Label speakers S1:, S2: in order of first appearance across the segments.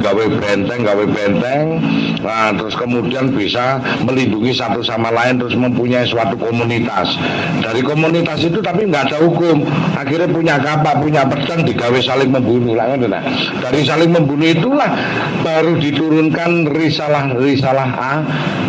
S1: gawe benteng, nah, terus kemudian bisa melindungi satu sama lain, terus mempunyai suatu komunitas. Dari komunitas itu tapi nggak ada hukum, akhirnya punya kapak, punya pedang, digawe saling membunuh lah. Dari saling membunuh itulah baru diturunkan risalah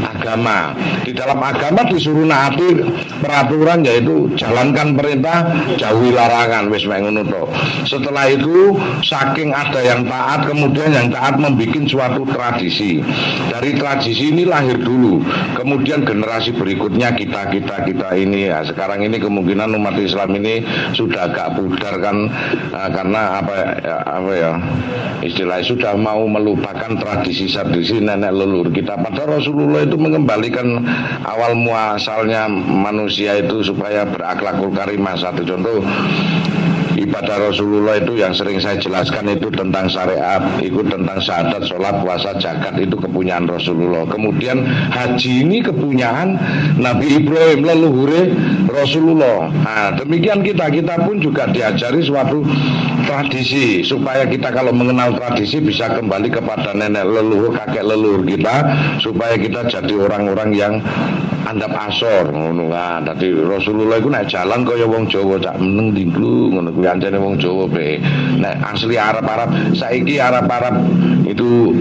S1: agama. Di dalam agama disuruh naati peraturan, yaitu jalankan perintah, jauhi larangan, wis mek ngono to. Setelah itu saking ada yang taat, kemudian yang taat membuat suatu tradisi. Dari tradisi ini lahir dulu, kemudian generasi berikutnya kita ini ya, sekarang ini kemungkinan umat Islam ini sudah agak pudar kan, karena apa ya istilahnya sudah mau melupakan tradisi nenek leluhur kita. Padahal Rasulullah itu mengembalikan awal muasalnya manusia itu supaya berakhlakul karimah. Satu contoh ibadah Rasulullah itu yang sering saya jelaskan itu tentang syariat, itu tentang syahadat, sholat, puasa, zakat, itu kepunyaan Rasulullah. Kemudian haji ini kepunyaan Nabi Ibrahim, leluhure Rasulullah. Nah, demikian kita pun juga diajari suatu tradisi supaya kita kalau mengenal tradisi bisa kembali kepada nenek leluhur, kakek leluhur kita, supaya kita jadi orang-orang yang andap asor ngono. Nah, dadi Rasulullah iku nek jalan kaya wong Jawa cak meneng dinglu ngono kuwi anjene wong Jawa be. Nek asli Arab saiki Arab itu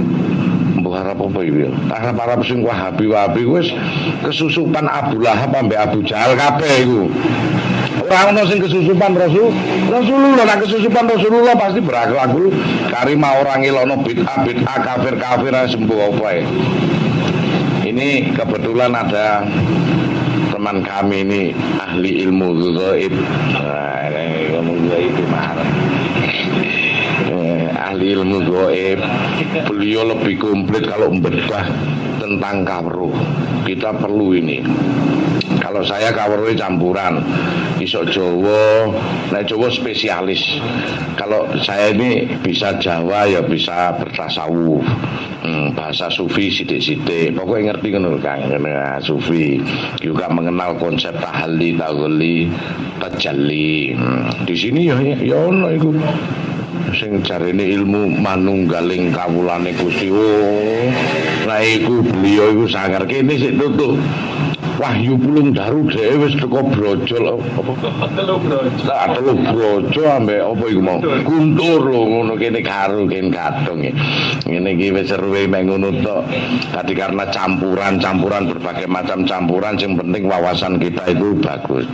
S1: mbuh Arab apa iki? Arab sing Wahabi wis kesusupan Abu Lahab ambek Abu Jahal kabeh iku. Ora ono sing kesusupan Rasulullah. Nek kesusupan Rasulullah pasti berakhlakul karimah, orang ngelokno bid'ah kafir sembuh apa ae. Ini kebetulan ada teman kami ini ahli ilmu gaib. Ahli ilmu gaib. Beliau lebih komplit kalau membedah tentang kawruh. Kita perlu ini. Kalau saya kawruhnya campuran, iso Jawa, nek Jawa spesialis. Kalau saya ini bisa Jawa ya bisa bertasawuf. Bahasa sufi sidik-sidik, pokoknya ngerti kan Kang, sufi juga mengenal konsep tahalli, taghli, tajalli. Di sini ya ono iku sing jarene ilmu manunggaling kawulane Gusti. Lah iku beliau iku sangar kene sik tutuk. Wahyu Pulung Daru dhewe wis teko brojol apa? Telu brojo ambek apa iku mau? Guntur lho ngono kene karo kene katung. Ngene iki wis seruwe mek ngono tok. Dadi karena campuran berbagai macam campuran, sing penting wawasan kita itu bagus.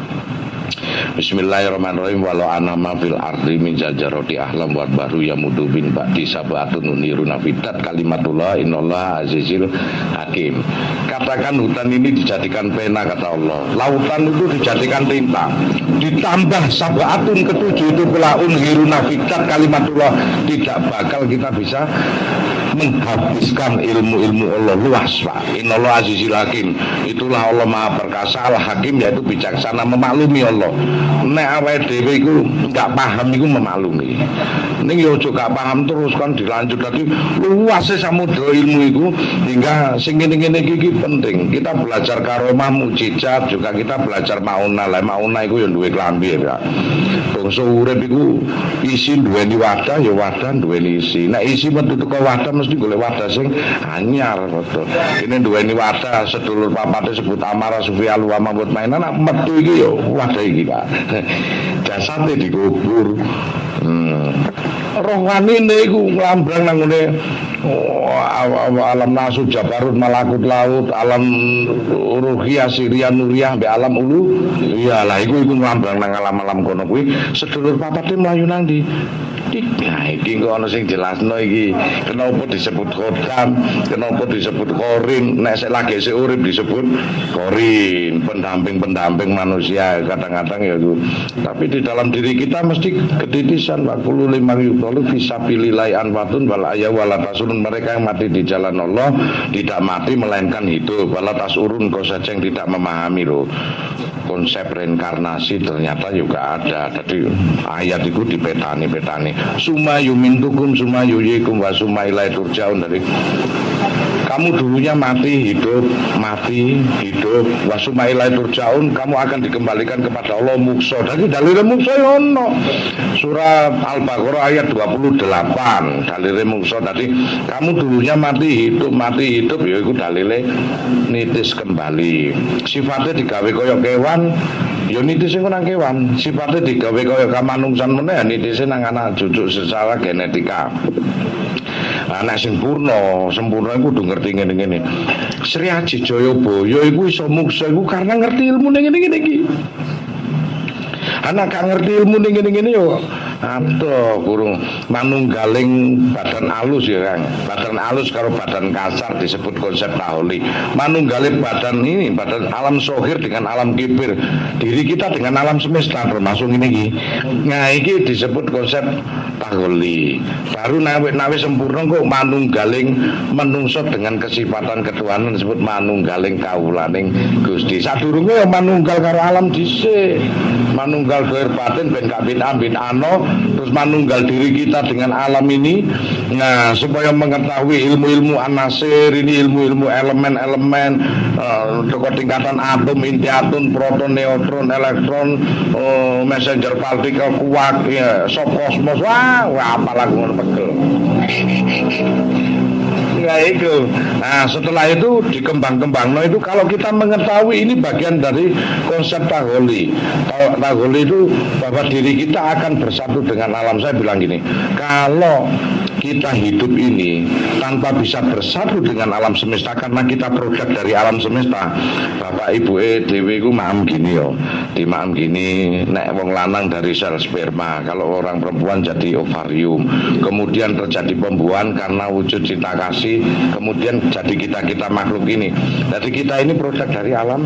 S1: Bismillahirrahmanirrahim. Walau anama fil ardi min jajaroti ahlam wa baru yamudu bin ba'di sabatun uniruna fidat kalimatullah innallaha azizil hakim. Katakan hutan ini dijadikan pena, kata Allah. Lautan itu dijadikan tinta. Ditambah sabatun ketujuh itu pula uniruna fidat kalimatullah. Tidak bakal kita bisa menghabiskan ilmu Allah luas, Pak. Innallaha azizil hakim. Itulah Allah Maha Perkasa, Al-Hakim, yaitu bijaksana, memaklumi Allah. Nek awake dhewe iku enggak paham iku memaklumi. Ning yo aja gak paham terus kan dilanjut tadi luase samudra ilmu iku, hingga sing ngene-ngene iki penting. Kita belajar karomah, mukjizat, juga kita belajar mauna. Lah mauna iku yo duwe klambi ya. Bangsa urip iku isi duweni wadah, ya wadah duweni isi. Nek isi metu teko wadah mesti golek wadah sing anyar betul. Ini duweni wadah sedulur papate sebut Amara Sufia Luwa Mabut mainan metu iki yo wadah iki Pak. Jasate dikubur. Rohanine iku nglambrang nang ngene alam nasud jabarut malakut laut, alam ruhiyah sirian nuriyah be alam ulu. Iyalah iku nglambrang nang alam-alam kono kuwi. Sedulur papate mlayu nang ndi? Nah, iki kok ana sing jelasno iki. Kenapa disebut khodam, kenapa disebut korin, nek sik lagi sik urip disebut korin, pendamping manusia kadang-kadang ya itu. Tapi di dalam diri kita mesti ketitisan, Pak. Kullu liman yuqalu fi sabilillahi anfatun wal ayya wala tasurun. Mereka yang mati di jalan Allah tidak mati melainkan hidup. Wala tasurun, kau saja yang tidak memahami loh. Konsep reinkarnasi ternyata juga ada. Jadi ayat itu dipetani. Suma yumintukum suma yuyikum wa suma ilai turjaun. Dari kamu dulunya mati hidup, wasumailai turjaun, kamu akan dikembalikan kepada Allah mukso. Jadi dalile mukso ono. Surat Al-Baqarah ayat 28. Dalile mukso tadi kamu dulunya mati hidup ya iku dalile nitis kembali. Sifatnya digawe kaya kewan, ya nitise nang kewan. Sifatnya digawe kaya kamanungsan meneh nitise nang anak cucu secara genetika. Anak sempurna iku kudu ngerti ngene-ngene. Sri Aji Jayabaya iku iso muksa iku karena ngerti ilmu ning ngene-ngene iki. Anak gak ngerti ilmu ning ngene-ngene yo aduh kurung manunggaling badan alus ya Kang. Badan alus karo badan kasar disebut konsep taholi. Manunggaling badan ini, badan alam sohir dengan alam kibir. Diri kita dengan alam semesta termasuk ini iki. Nah iki disebut konsep taholi. Baru nawe sempurna kok manunggaling menungso dengan kesifatan ketuhanan disebut manunggaling kawulaning Gusti. Sadurunge ya manunggal karo alam dhisik. Manunggal doer batin ben gak bid'ah-bid'ano, terus manunggal diri kita dengan alam ini. Nah, supaya mengetahui ilmu-ilmu anasir, ini ilmu-ilmu elemen-elemen untuk tingkatan atom, inti atom, proton, neutron, elektron, messenger partikel, kuat, ya, subkosmos, wah apalah ngono pegel. Itu. Nah setelah itu dikembang-kembang. Nah itu kalau kita mengetahui ini bagian dari konsep taholi. Taholi itu bahwa diri kita akan bersatu dengan alam. Saya bilang gini, kalau kita hidup ini tanpa bisa bersatu dengan alam semesta karena kita produk dari alam semesta, bapak ibu dewe ku maam gini yo, di maam gini nek wong lanang dari sel sperma, kalau orang perempuan jadi ovarium, kemudian terjadi pembuahan karena wujud cinta kasih, kemudian jadi kita makhluk ini. Jadi kita ini produk dari alam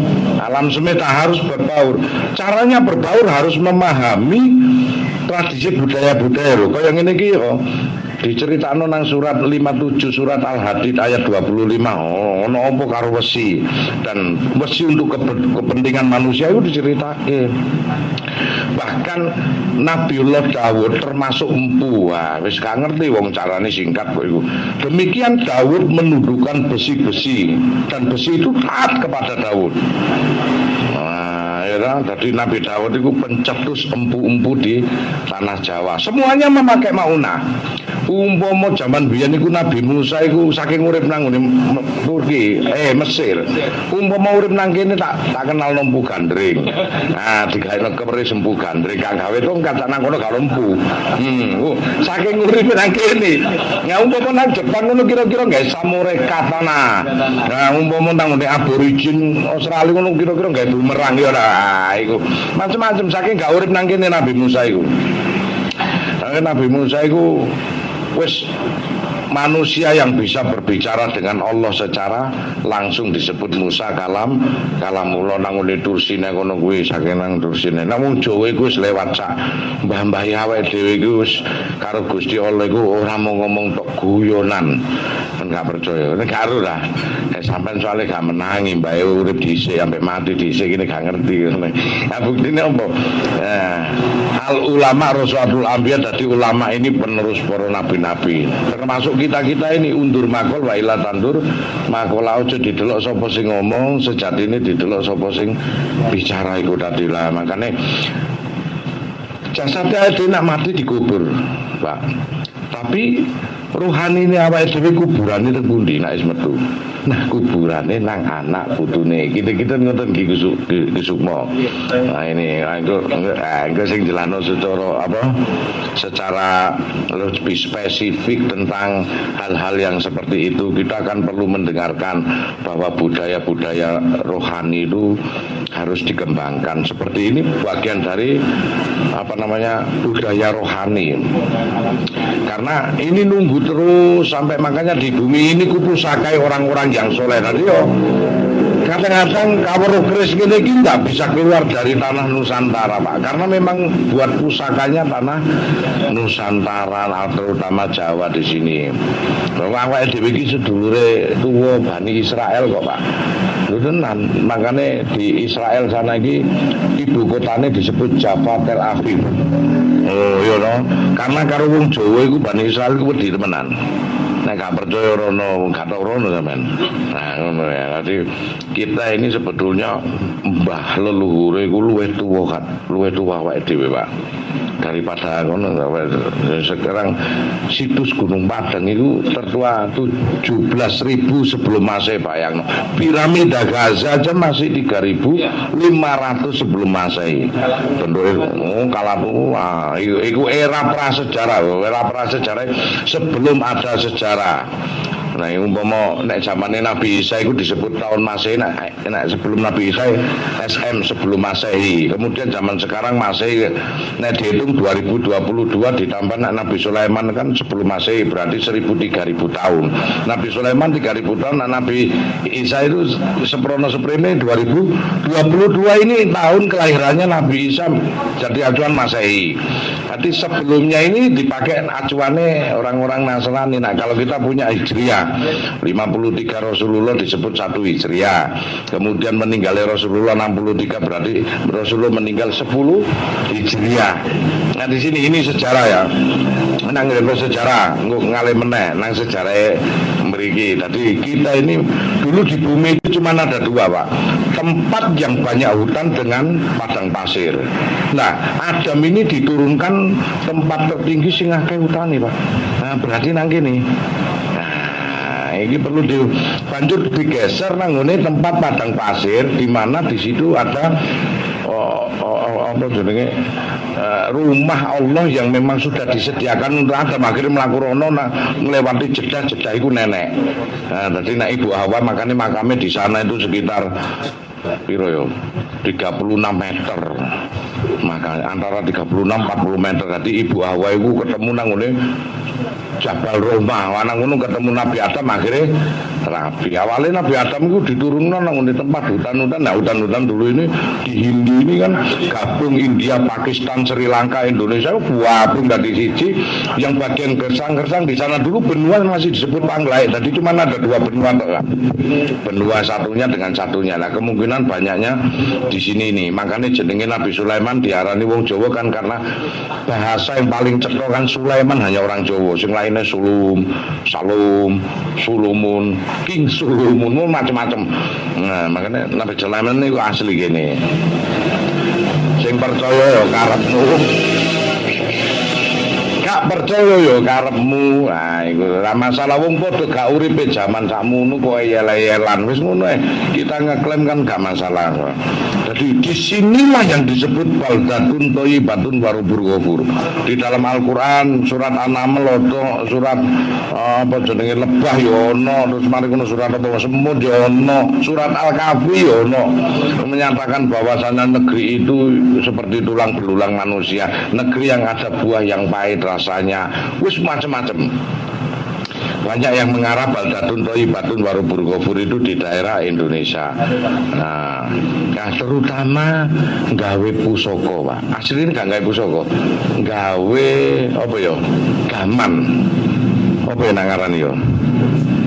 S1: semesta, harus berbaur. Caranya berbaur harus memahami tradisi budaya-budaya loh. Kayak ngene iki yo diceritakno nang surat 57 surat Al-Hadid ayat 25. Ono apa karo wesi, dan wesi untuk kepentingan manusia itu diceritake. Bahkan Nabiullah Daud termasuk empu. Wah, wis gak ngerti wong carane singkat kok iku. Demikian Daud menundukkan besi-besi dan besi itu taat kepada Daud. Jadi Nabi Daud itu pencetus empu-empu di tanah Jawa. Semuanya memakai mauna. Umpama zaman biyen niku Nabi Musa iku saking urip nang Turki, Mesir. Umpama urip nang kene tak kenal empu gandring. Nah, digawe kepri sempu gandring, gak gawe tongkat nang kono gak empu. Saking urip nang kene. Ya umpama nang Jepang ngono kira-kira gawe samurai katana. Nah, umpama nang aborigin Australia ngono kira-kira gawe bumerang ya ora. Iku macam-macam saking gak urip nang kene Nabi Musa iku. Nabi Musa iku wis manusia yang bisa berbicara dengan Allah secara langsung disebut Musa kalamullah nang ngene tursine kono kuwi saking nang tursine. Nang Jawa iku wis lewat sak mbah-mbah awake dhewe iku wis karo Gusti Allah iku ora mau ngomong tok guyonan. Men gak percaya. Nek karo lah. Sampeyan soalé gak menangi mbah urip dhisik sampai mati dhisik iki gak ngerti. Nah buktine apa? Al ulama Rasulul Anbiya, dadi ulama ini penerus para nabi-nabi. Termasuk kita ini undur makol wa ila tandur makol aja didelok sapa sing ngomong, sejatine didelok sapa sing bicara iku tadi lah. Makane jasadnya itu nak mati dikubur, Pak. Tapi rohani ini awake dhewe kuburane teng pundi nek wis metu. Nah kuburane nang anak putune. Kita ngoten iki Sukma. Nah ini engko sing jelano secara lebih spesifik tentang hal-hal yang seperti itu. Kita akan perlu mendengarkan bahwa budaya-budaya rohani itu harus dikembangkan. Seperti ini bagian dari budaya rohani. Karena ini nunggu terus sampai makanya di bumi ini kupusakai orang-orang yang soleh tadi yo. Kadang-kadang kalau keris gini nggak bisa keluar dari tanah Nusantara Pak, karena memang buat pusakanya tanah Nusantara terutama Jawa di sini. Bahwa awake dhewe iki sedulure tuwa Bani Israel kok Pak. Lho tenan, makanya di Israel sana iki ibu kotane disebut Jaffa Tel Aviv. Oh iya no, karena karo wong Jawa iku Bani Israel iku wedi temenan. Nah nek gak percaya rono gak tau rono sampean. Nah ngono ya. Jadi kita ini sebetulnya mbah leluhure iku luwih tuwa kan, luwih tuwa awake dhewe, Pak. Daripada ngono sekarang situs Gunung Padang itu tertua 17.000 sebelum Masehi, bayangno. Piramida Gaza aja masih 3.500 sebelum Masehi. Bentuknya kalapu itu era prasejarah sebelum ada sejarah. Nah, umpama nek zamane Nabi Isa itu disebut tahun Masehi, nek sebelum Nabi Isa SM sebelum Masehi. Kemudian zaman sekarang Masehi nek dihitung 2022 ditambah Nabi Sulaiman kan sebelum Masehi, berarti 1.000-3.000 tahun. Nabi Sulaiman 3.000 tahun, Nabi Isa itu seprono seprene 2022 ini tahun kelahirannya Nabi Isa jadi acuan Masehi. Jadi sebelumnya ini dipakai acuannya orang-orang Nasrani. Nah, kalau kita punya Hijriah 53 Rasulullah disebut 1 Hijriah. Kemudian meninggalnya Rasulullah 63 berarti Rasulullah meninggal 10 Hijriah. Nah, di sini ini sejarah ya. Nang sejarah ngalih meneh nang sejarah mriki. Tadi kita ini dulu di bumi itu cuma ada 2, Pak. Tempat yang banyak hutan dengan padang pasir. Nah, Adam ini diturunkan tempat tertinggi sing akeh hutane, Pak. Nah, berarti nang kene. Nah, ini perlu banjur digeser nang ngene tempat padang pasir di mana di situ ada apa jenenge rumah Allah yang memang sudah disediakan untuk Adam. Akhirnya mlaku rono nglewati jedah-jedah iku nenek. Nah, dadi nek Ibu Hawa makanya makamnya di sana itu sekitar piro yo 36 meter, maka antara 36-40 meter. Jadi Ibu Hawa itu ketemu nang ngene Jabal Roma, nang ngono ketemu Nabi Adam akhirnya rapi. Awalnya Nabi Adam itu diturunkan nang tempat hutan-hutan. Nah, hutan-hutan dulu ini di Hindu ini kan gabung India, Pakistan, Sri Lanka, Indonesia gabung dari siji. Yang bagian gersang-gersang di sana dulu benua masih disebut Panglai. Tadi cuma ada 2 benua, benua satunya dengan satunya. Nah, kemungkinan banyaknya di sini nih. Makanya jenenge Nabi Sulaiman diarani wong Jawa kan karena bahasa yang paling cetha kan Sulaiman hanya orang Jawa. Sing lainnya Sulum, Salum, Sulumun, King Sulumun, macam-macam. Nah, makanya Nabi Sulaiman itu asli gini. Sing percaya ya karepmu. Gak percaya ya karepmu. Nah, iku ora masalah wong padha gak uripe jaman sakmono kok yel-yelan wis ngono kita ngeklaim kan gak masalah. Jadi disinilah yang disebut baldatun thayyibatun wa rabbul ghafur. Di dalam Al-Qur'an surat An-Naml surat apa jenenge lebah ya ono, terus mari ngono surat apa semut ya ono, surat Al-Kahfi ya ono, menyatakan bahwasanya negeri itu seperti tulang belulang manusia, negeri yang ada buah yang pahit rasanya, wis macam-macam. Banyak yang mengarah baldatun thayyibatun wa rabbul ghafur itu di daerah Indonesia. Nah, terutama gawe pusaka, Pak. Asline gak gawe pusaka. Gawe apa ya? Gaman. Apa ya nangaran ya?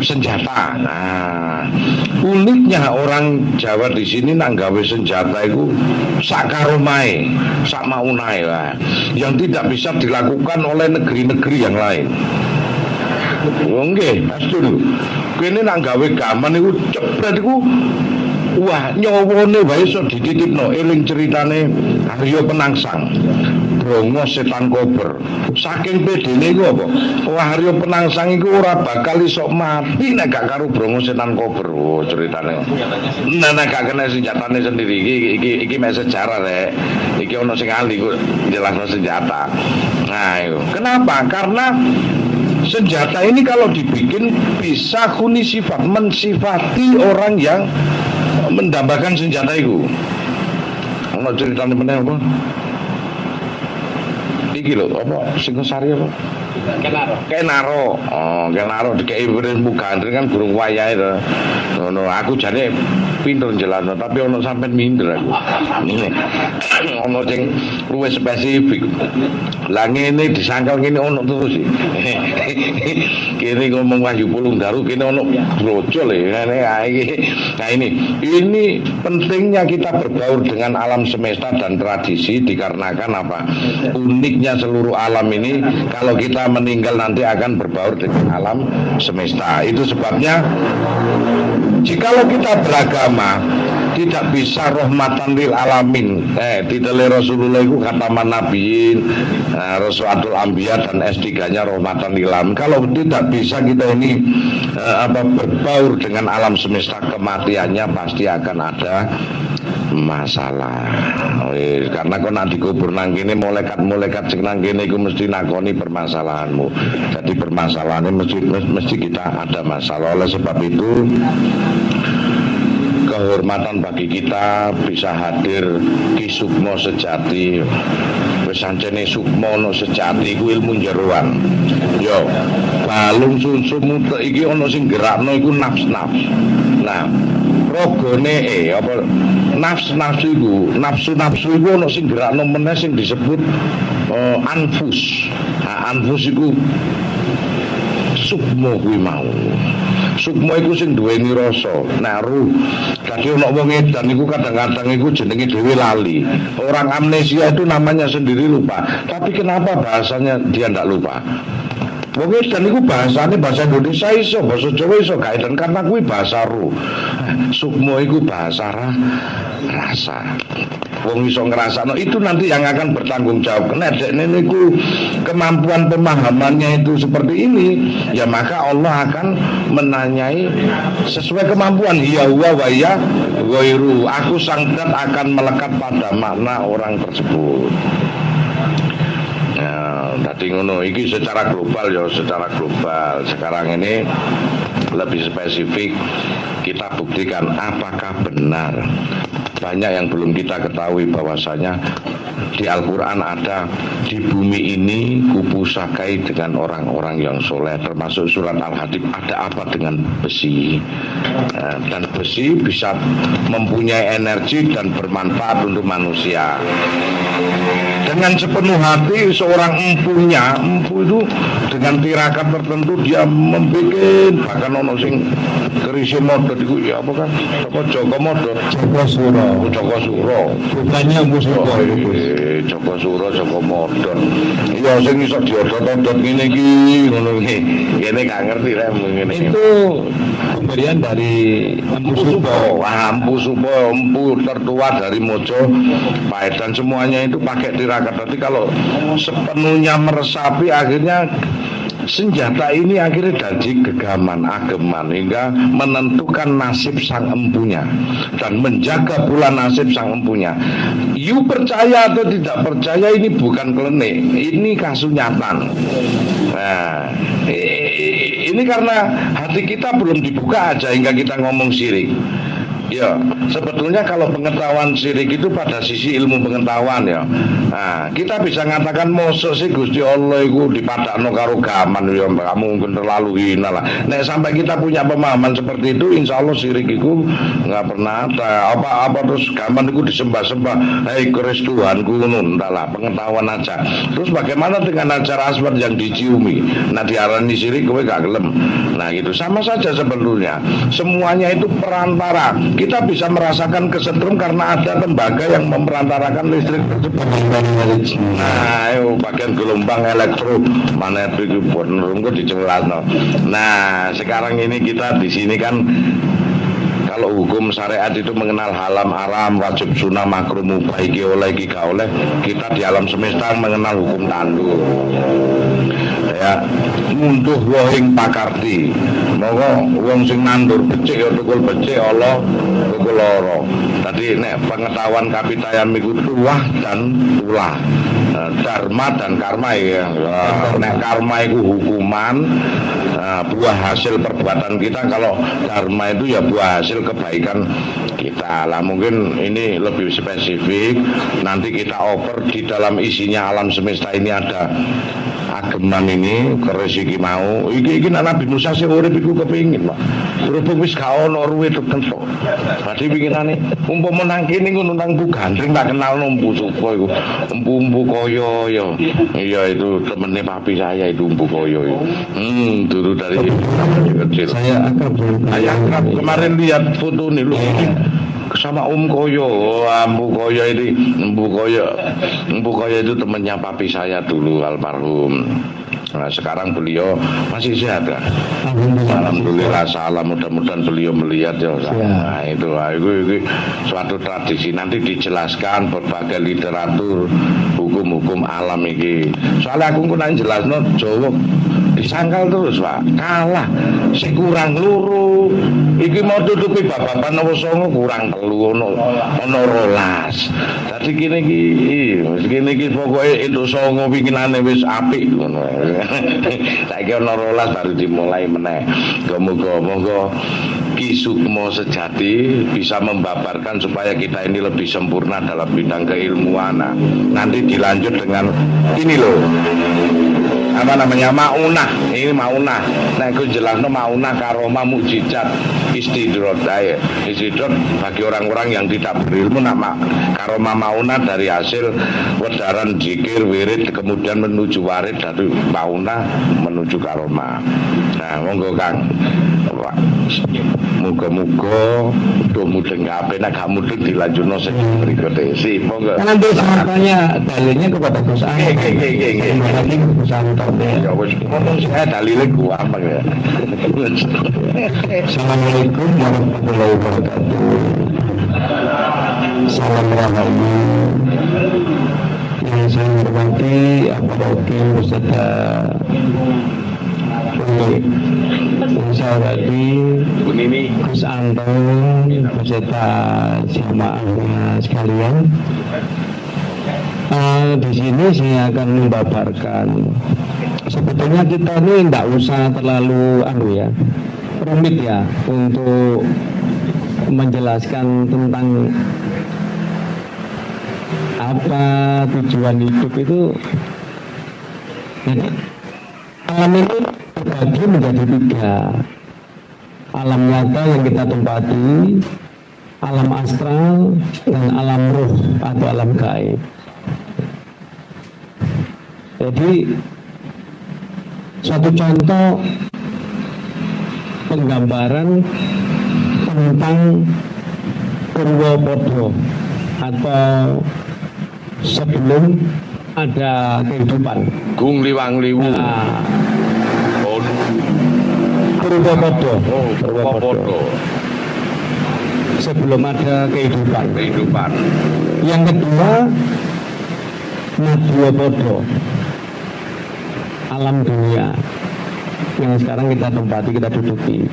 S1: Senjata. Nah, uniknya orang Jawa di sini nang gawe senjata itu sak karomae, sak maunae lah. Yang tidak bisa dilakukan oleh negeri-negeri yang lain. Nggih, pastun. Kene nak gawe gaman iku cepet iku wah nyawane wae iso dititipno. Eling ceritane Arya Penangsang. Brongo setan kober. Saking pedene iku apa? Wah Arya Penangsang iku ora bakal iso mati nek gak karo brongo setan kober. Oh ceritane. Nah gak kena senjatane sendiri iki mek sejarah rek. Iki ono sing ahli kok jelasno senjata. Nah itu. Kenapa? Karena senjata ini kalau dibikin bisa huni sifat, mensifati orang yang mendambakan senjata itu. Ono ceritane meneh apa? Iki lho, apa Singosari apa? Kenaro. Oh, Kenaro dikei bukan kan gurung wayahe to. Ngono, aku jane pinter jelasno tapi ono sampean minder aku. Ini. Ono sing luwih spesifik. Lah ngene disangkal ngene ono terus iki. Kene ngomong Wahyu Pulungdaru kene ono brojol ngene iki. Nah ini pentingnya kita berbaur dengan alam semesta dan tradisi dikarenakan apa? Uniknya seluruh alam ini kalau kita kita meninggal nanti akan berbaur dengan alam semesta. Itu sebabnya jikalau kita beragama tidak bisa rahmatan lil alamin. Titele Rasulullah itu kata nabiin, Rasulatul Anbiya dan S3-nya rahmatan lil alamin. Kalau tidak bisa kita ini berbaur dengan alam semesta, kematiannya pasti akan ada masalah. Karena kau nanti kubur nang kene, malaikat sing nang kene iku mesti nakoni permasalahanmu. Jadi permasalahannya mesti kita ada masalah. Oleh sebab itu kehormatan bagi kita bisa hadir Ki Sukmo sejati. Wis sancene Sukmo no sejati ku ilmu jeroan. Yo, balung sunsum iki ana sing gerakno iku nafs-nafs. Nah, rogone apa nafsu iku ana sing gerakno meneh sing disebut anfus. Anfus iku sukmo kuwi mau. Sukmo iku sing duweni rasa. Nah, ruh. Dadi ana wong edan iku kadang-kadang iku jenenge dhewe lali. Orang amnesia itu namanya sendiri lupa. Tapi kenapa bahasanya dia ndak lupa? Wong edan iku bahasane bahasa Indonesia iso, bahasa Jawa iso gak edan karena kuwi bahasa ruh. Sukmo iku bahasa rasa. Wong iso ngrasakno itu nanti yang akan bertanggung jawab. Nek dekne niku kemampuan pemahamannya itu seperti ini, ya maka Allah akan menanyai sesuai kemampuan. Ya huwa wa ya ghairu. Aku sang zat akan melekat pada makna orang tersebut. Ya, tadi ngono iki secara global ya, secara global. Sekarang ini lebih spesifik kita buktikan apakah benar. Banyak yang belum kita ketahui bahwasanya di Al-Quran ada di bumi ini kupusakai dengan orang-orang yang soleh, termasuk surat Al-Hadid ada apa dengan besi, dan besi bisa mempunyai energi dan bermanfaat untuk manusia. Dengan sepenuh hati seorang empu itu dengan tirakat tertentu dia membuat, bahkan ono sing kerisi modot itu ya apa kan Joko Modot, Joko Suro bukannya musuh Joko Suro, Joko Modot ya sing iso diodot-odot ngene iki ngono iki kene gak ngerti rek ngene itu pemberian dari Empu Supo, empu tertua dari Mojo Pahit, dan semuanya itu pakai tirakat. Tapi kalau sepenuhnya meresapi akhirnya senjata ini akhirnya jadi gegaman, ageman hingga menentukan nasib sang empunya dan menjaga pula nasib sang empunya. You percaya atau tidak percaya ini bukan klenik, ini kasunyatan. Nah, ini karena hati kita belum dibuka aja hingga kita ngomong syirik. Ya, sebetulnya kalau pengetahuan syirik itu pada sisi ilmu pengetahuan ya. Nah, kita bisa mengatakan mosok sih Gusti Allah itu dipadakno karo gaman ya, kamu mungkin terlalu hina lah. Nek sampai kita punya pemahaman seperti itu, insya Allah syirik itu nggak pernah ada. Apa terus gaman itu disembah-sembah, hei keris Tuhanku ngono, entahlah, pengetahuan aja. Terus bagaimana dengan Hajar Aswad yang diciumi? Nah, diarani syirik kowe gak gelem. Nah, gitu sama saja sebetulnya. Semuanya itu perantara. Kita bisa merasakan kesetrum karena ada tembaga yang memperantarakan listrik tersebut. Nah, itu bagian gelombang elektromagnetik itu dijelaskan. Nah, sekarang ini kita di sini kan kalau hukum syariat itu mengenal halam haram, wajib sunnah, makruh mubah, iki oleh iki gak oleh. Kita di alam semesta mengenal hukum tandur. Ya, munduh wohing pakarti. Monggo wong sing nandur becik ya tukul becik, Allah tukul loro. Tadi nek pengetahuan kapitayan iku tuah dan tulah. Dharma dan karma ya. Nek karma itu hukuman, buah hasil perbuatan kita. Kalau dharma itu ya buah hasil kebaikan kita lah. Mungkin ini lebih spesifik, nanti kita oper di dalam isinya alam semesta ini ada ageman ini keris iki mau iki Nabi Musa sing urip iku kepengin Pak berhubung wis gak ono ruwe tentu dadi pikirane umpama nang kene ngono nang Bu Gandring tak kenal Empu Supo iku empu koyo ya iya itu temennya papi saya itu Empu koyo itu dulu dari kecil saya akrab kemarin lihat foto nih lu sama Koyo, Empu Koyo ini, Empu Koyo itu temannya papi saya dulu almarhum. Nah, sekarang beliau masih sehat kan?
S2: Alhamdulillah.
S1: Alhamdulillah, salam, mudah-mudahan beliau melihat ya. Nah, itu suatu tradisi, nanti dijelaskan berbagai literatur hukum-hukum alam iki. Soalnya aku pun jelas Jawa disangkal terus Pak, kalah si kurang luru iki mau tutupi babakan nomor songo kurang telu ono rolas. Tadi gini iki pokoknya itu songo bikinane wis apik ngono. Saiki ono rolas baru dimulai meneh. Moga-moga Ki Sukmo Sejati bisa membabarkan supaya kita ini lebih sempurna dalam bidang keilmuan. Nanti dilanjut dengan ini loh, apa namanya, maunah. Ini maunah. Nah itu jelasno maunah karomah mukjizat istidrot. Istidrot bagi orang-orang yang tidak berilmu, nama karomah maunah dari hasil wedaran zikir wirid kemudian menuju warid, dari maunah menuju karomah. Nah monggo Kang, muga-muga tuh mudeng kabeh, nek gak mudeng dilanjutno sing berikutnya. Si monggo.
S2: Nanti saya tanya dalilnya kepada Gus Anton. Nanti Gus Anton
S1: ya wis ngomong saya dalile gua apa ya.
S2: Assalamualaikum warahmatullahi wabarakatuh. Salam rahmi. Yang saya hormati apalagi beserta yang saya hormati Gus Anton beserta jamaahnya sekalian. Di sini saya akan membabarkan. Sebetulnya kita ini tidak usah terlalu rumit ya untuk menjelaskan tentang apa tujuan hidup itu. Jadi alam ini terbagi menjadi 3. Alam nyata yang kita tempati, alam astral, dan alam ruh atau alam gaib. Jadi suatu contoh penggambaran tentang Purwopodo atau sebelum ada kehidupan.
S1: Gung Liwang Liwu.
S2: Nah, Purwopodo.
S1: Purwopodo.
S2: Sebelum ada kehidupan. Yang kedua, Madhyapada, alam dunia yang sekarang kita tempati, kita duduki.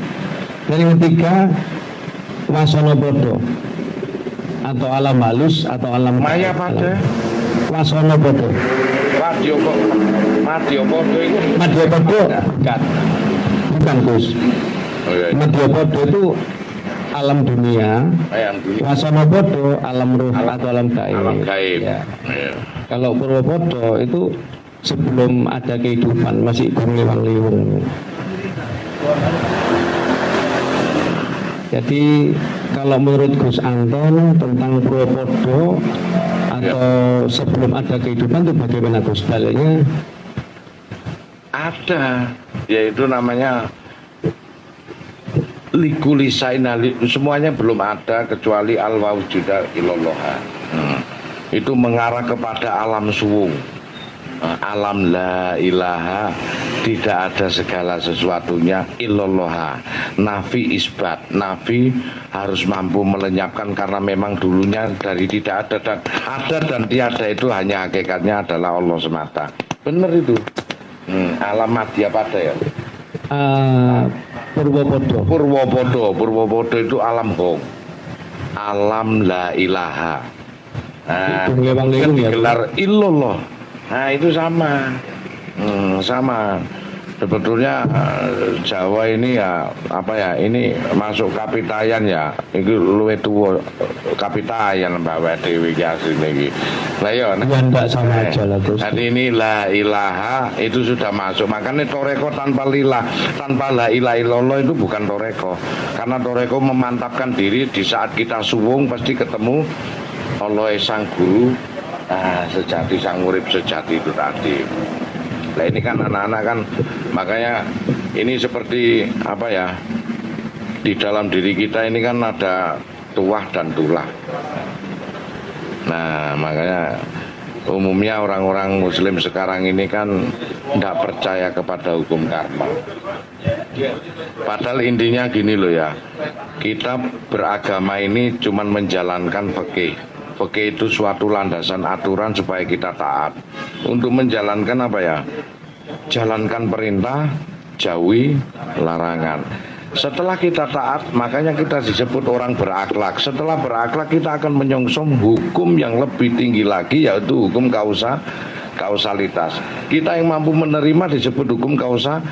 S2: Dan yang ketiga, Wasanapada atau alam halus atau alam
S1: Mayapada.
S2: Wasanapada.
S1: Madhyapada itu.
S2: Madhyapada bukan Gus.
S1: Oh, iya.
S2: Madhyapada itu alam dunia. Wasanapada alam ruh atau alam gaib.
S1: Alam gaib.
S2: Ya.
S1: Ya.
S2: Kalau Purwopodo itu sebelum ada kehidupan, masih Gung Liwang Liwung. Jadi kalau menurut Gus Anton tentang Purwopodo atau sebelum ada kehidupan itu bagaimana Gus? Dalilnya
S1: ada, yaitu namanya likulisaina, semuanya belum ada kecuali al-wawjuda illallah. Itu mengarah kepada alam suwung, alam la ilaha, tidak ada segala sesuatunya illallah. Nafi isbat, nafi harus mampu melenyapkan karena memang dulunya dari tidak ada dan ada dan tiada itu hanya hakikatnya adalah Allah semata. Benar itu. Alam Madhyapada ya. Purwopodo itu alam hong, alam la ilaha. Nah, kan digelar illallah. Nah itu sama, sama. Sebetulnya Jawa ini ya apa ya, ini masuk kapitayan ya. Ini luwe tuwa kapitayan bawa dewi asline iki. Lah ya
S2: enggak sama aja lah Gus.
S1: Jadi ini la ilaha itu sudah masuk. Makanya toreko tanpa lillah, tanpa la ilaha illallah itu bukan toreko. Karena toreko memantapkan diri di saat kita suwung pasti ketemu Allah sang guru, sejati, sang urip sejati itu tadi. Nah ini kan anak-anak kan, makanya ini seperti apa ya, di dalam diri kita ini kan ada tuah dan tulah. Nah makanya umumnya orang-orang muslim sekarang ini kan tidak percaya kepada hukum karma. Padahal intinya gini loh ya, kita beragama ini cuman menjalankan fikih. Fikih itu suatu landasan aturan supaya kita taat. Untuk menjalankan apa ya? Jalankan perintah, jauhi larangan. Setelah kita taat, makanya kita disebut orang berakhlak. Setelah berakhlak, kita akan menyongsong hukum yang lebih tinggi lagi, yaitu hukum kausalitas. Kita yang mampu menerima disebut hukum kausa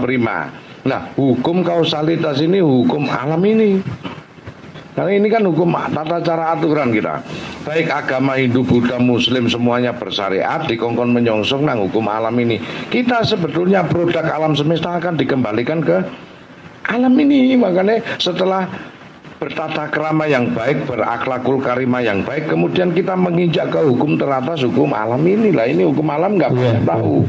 S1: prima. Nah, hukum kausalitas ini hukum alam ini. Karena ini kan hukum tata cara aturan kita. Baik agama Hindu, Buddha, Muslim semuanya bersyariat dikongkon menyongsong nang hukum alam ini. Kita sebetulnya produk alam semesta akan dikembalikan ke alam ini. Makanya setelah bertata krama yang baik, berakhlakul karimah yang baik, kemudian kita menginjak ke hukum teratas, hukum alam ini. Lah ini hukum alam nggak pernah tahu.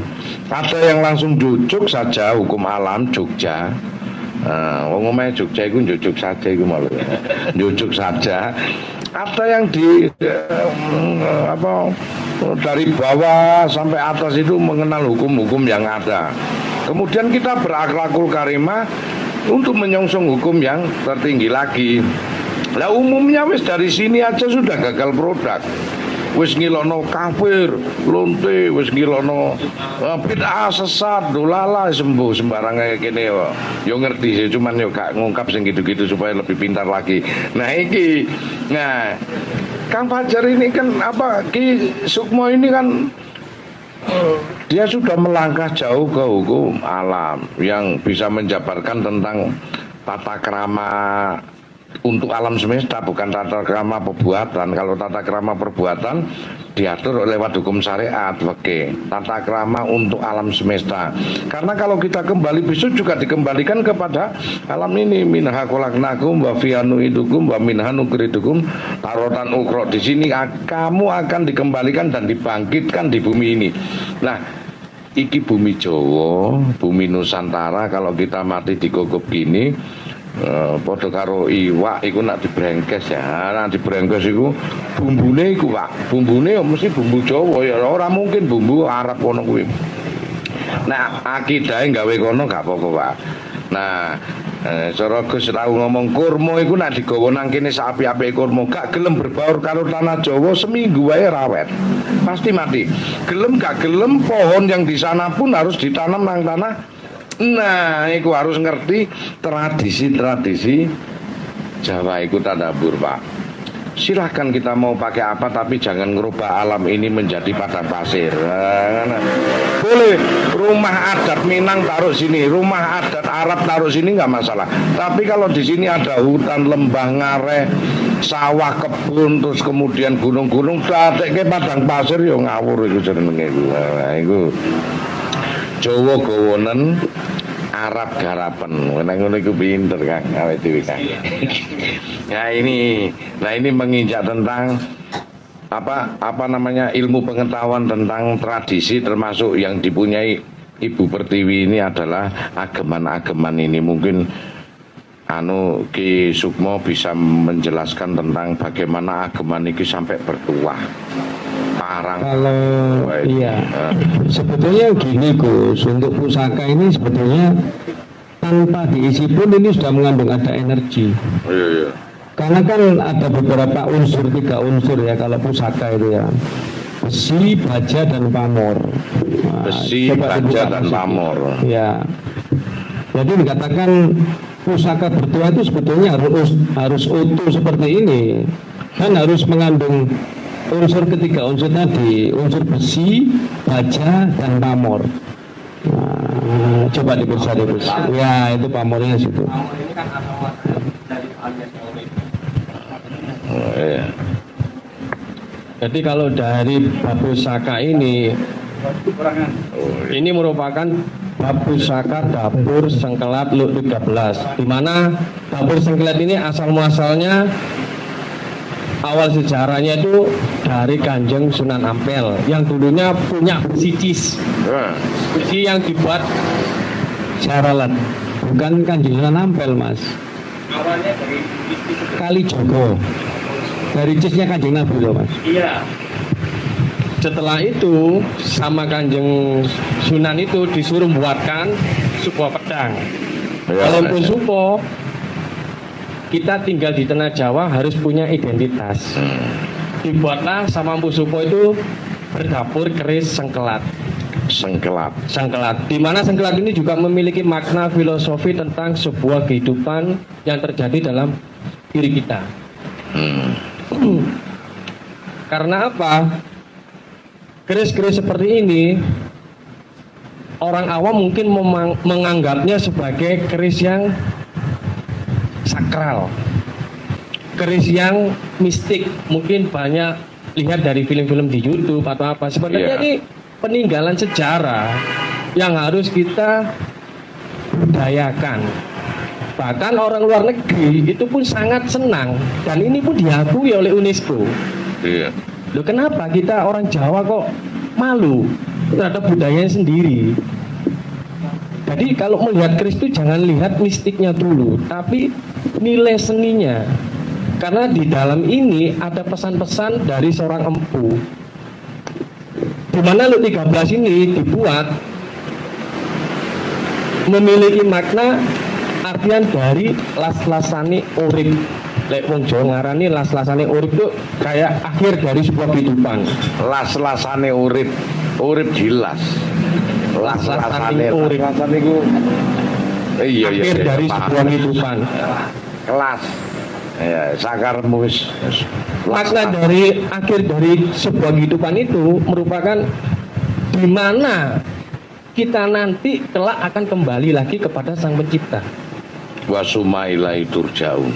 S1: Ada yang langsung jujuk saja hukum alam Jogja. Ngomongnya Jogja itu jujuk saja itu malu. Jujuk saja. Ada yang dari bawah sampai atas itu mengenal hukum-hukum yang ada. Kemudian kita berakhlakul karimah untuk menyongsong hukum yang tertinggi lagi. Lah umumnya wis dari sini aja sudah gagal produk. Wis ngilono kafir, lonte, wis ngilono bid'ah sesat, dolala sembuh sembarang kayak gini yo. Yo ngerti sih, cuman yo gak ngungkap sing gitu-gitu supaya lebih pintar lagi. Nah iki, Kang Fajar ini kan Ki Sukmo ini kan dia sudah melangkah jauh ke hukum alam yang bisa menjabarkan tentang tata krama untuk alam semesta, bukan tata krama perbuatan. Kalau tata krama perbuatan diatur lewat hukum syariat, oke. Tata krama untuk alam semesta. Karena kalau kita kembali besok juga dikembalikan kepada alam ini. Minha khalaqnakum wa fiha nu'idukum wa minha nukhrijukum taratan ukhra. Di sini kamu akan dikembalikan dan dibangkitkan di bumi ini. Nah, iki bumi Jawa, bumi Nusantara, kalau kita mati digogop gini, padha karo iwak iku nak dibrengkes ya. Nak dibrengkes iku bumbune iku, Pak. Bumbune ya mesti bumbu Jawa ya, ora mungkin bumbu Arab kono kuwi. Nah, akidahe gawe kono gak apa-apa, Pak. Nah, cara Gus tau ngomong kurma iku nak digawa nang kene sapi-apike kurma, gak gelem berbaur karo tanah Jawa seminggu wae rawet. Pasti mati. Gelem gak gelem pohon yang di sana pun harus ditanam nang tanah. Nah, itu harus ngerti tradisi-tradisi Jawa itu tadabur, Pak. Silahkan kita mau pakai apa, tapi jangan ngerubah alam ini menjadi padang pasir. Boleh rumah adat Minang taruh sini, rumah adat Arab taruh sini nggak masalah. Tapi kalau di sini ada hutan, lembah, ngare, sawah, kebun, terus kemudian gunung-gunung, dadekke padang pasir yo ngawur itu jenenge iku. Nah, iku Jawa gawonen, Arab garapen. Ngono iku pinter Kang awake dhewe Kang. Nah ini menginjak tentang apa namanya ilmu pengetahuan tentang tradisi, termasuk yang dipunyai Ibu Pertiwi ini adalah ageman-ageman ini. Mungkin Ki Sukmo bisa menjelaskan tentang bagaimana ageman ini sampai bertuah.
S2: Kalau iya, sebetulnya gini Gus, untuk pusaka ini sebetulnya tanpa diisi pun ini sudah mengandung ada energi.
S1: Iya.
S2: Karena kan ada beberapa unsur, 3 unsur ya kalau pusaka itu ya. Besi, baja, dan pamor. Nah,
S1: besi, baja, dan pamor.
S2: Ya. Jadi dikatakan pusaka bertuah itu sebetulnya harus utuh seperti ini. Kan harus mengandung unsur 3 unsur tadi, unsur besi, baja, dan pamor. Nah, coba diperiksa dulu. Ya, itu pamornya situ.
S1: Iya.
S2: Jadi kalau dari bab pusaka ini merupakan bab pusaka dapur sengkelat Luk 13, di mana dapur sengkelat ini asal muasalnya awal sejarahnya itu dari Kanjeng Sunan Ampel yang dulunya punya besi cis, besi yang dibuat jaralan, bukan Kanjeng Sunan Ampel Mas. Awalnya dari Kalijogo, dari cisnya Kanjeng Nabi loh Mas. Iya.
S3: Setelah itu sama Kanjeng Sunan itu disuruh buatkan sebuah pedang.
S1: Ya,
S3: Kalau pun supo, kita tinggal di tanah Jawa harus punya identitas. Dibuatlah sama Mpu Supo itu berdapur keris sengkelat.
S1: Sengkelat.
S3: Sengkelat. Di mana sengkelat ini juga memiliki makna filosofi tentang sebuah kehidupan yang terjadi dalam diri kita. Karena apa? Keris-keris seperti ini orang awam mungkin menganggapnya sebagai keris yang sakral, keris yang mistik. Mungkin banyak lihat dari film-film di YouTube atau apa. Sebenarnya ini peninggalan sejarah yang harus kita budayakan. Bahkan orang luar negeri itu pun sangat senang, dan ini pun diakui oleh UNESCO.
S1: Iya.
S3: Loh, kenapa kita orang Jawa kok malu terhadap budayanya sendiri? Jadi kalau melihat keris itu jangan lihat mistiknya dulu, tapi nilai seninya. Karena di dalam ini ada pesan-pesan dari seorang empu. Di mana Lut 13 ini dibuat memiliki makna artian dari las-lasane urip. Lek wong Jawa ngarani las-lasane urip itu kayak akhir dari sebuah kehidupan.
S1: Las-lasane urip. Urip dilas. Las-lasane
S3: urip.
S1: Las-lasane iku iya
S3: Akhir dari
S1: paham.
S3: sebuah kehidupan.
S1: Kelas. Ya, sakarmu wis.
S3: Makna dari akhir dari sebuah kehidupan itu merupakan di mana kita nanti kelak akan kembali lagi kepada Sang Pencipta.
S1: Wa sumailai turjaun.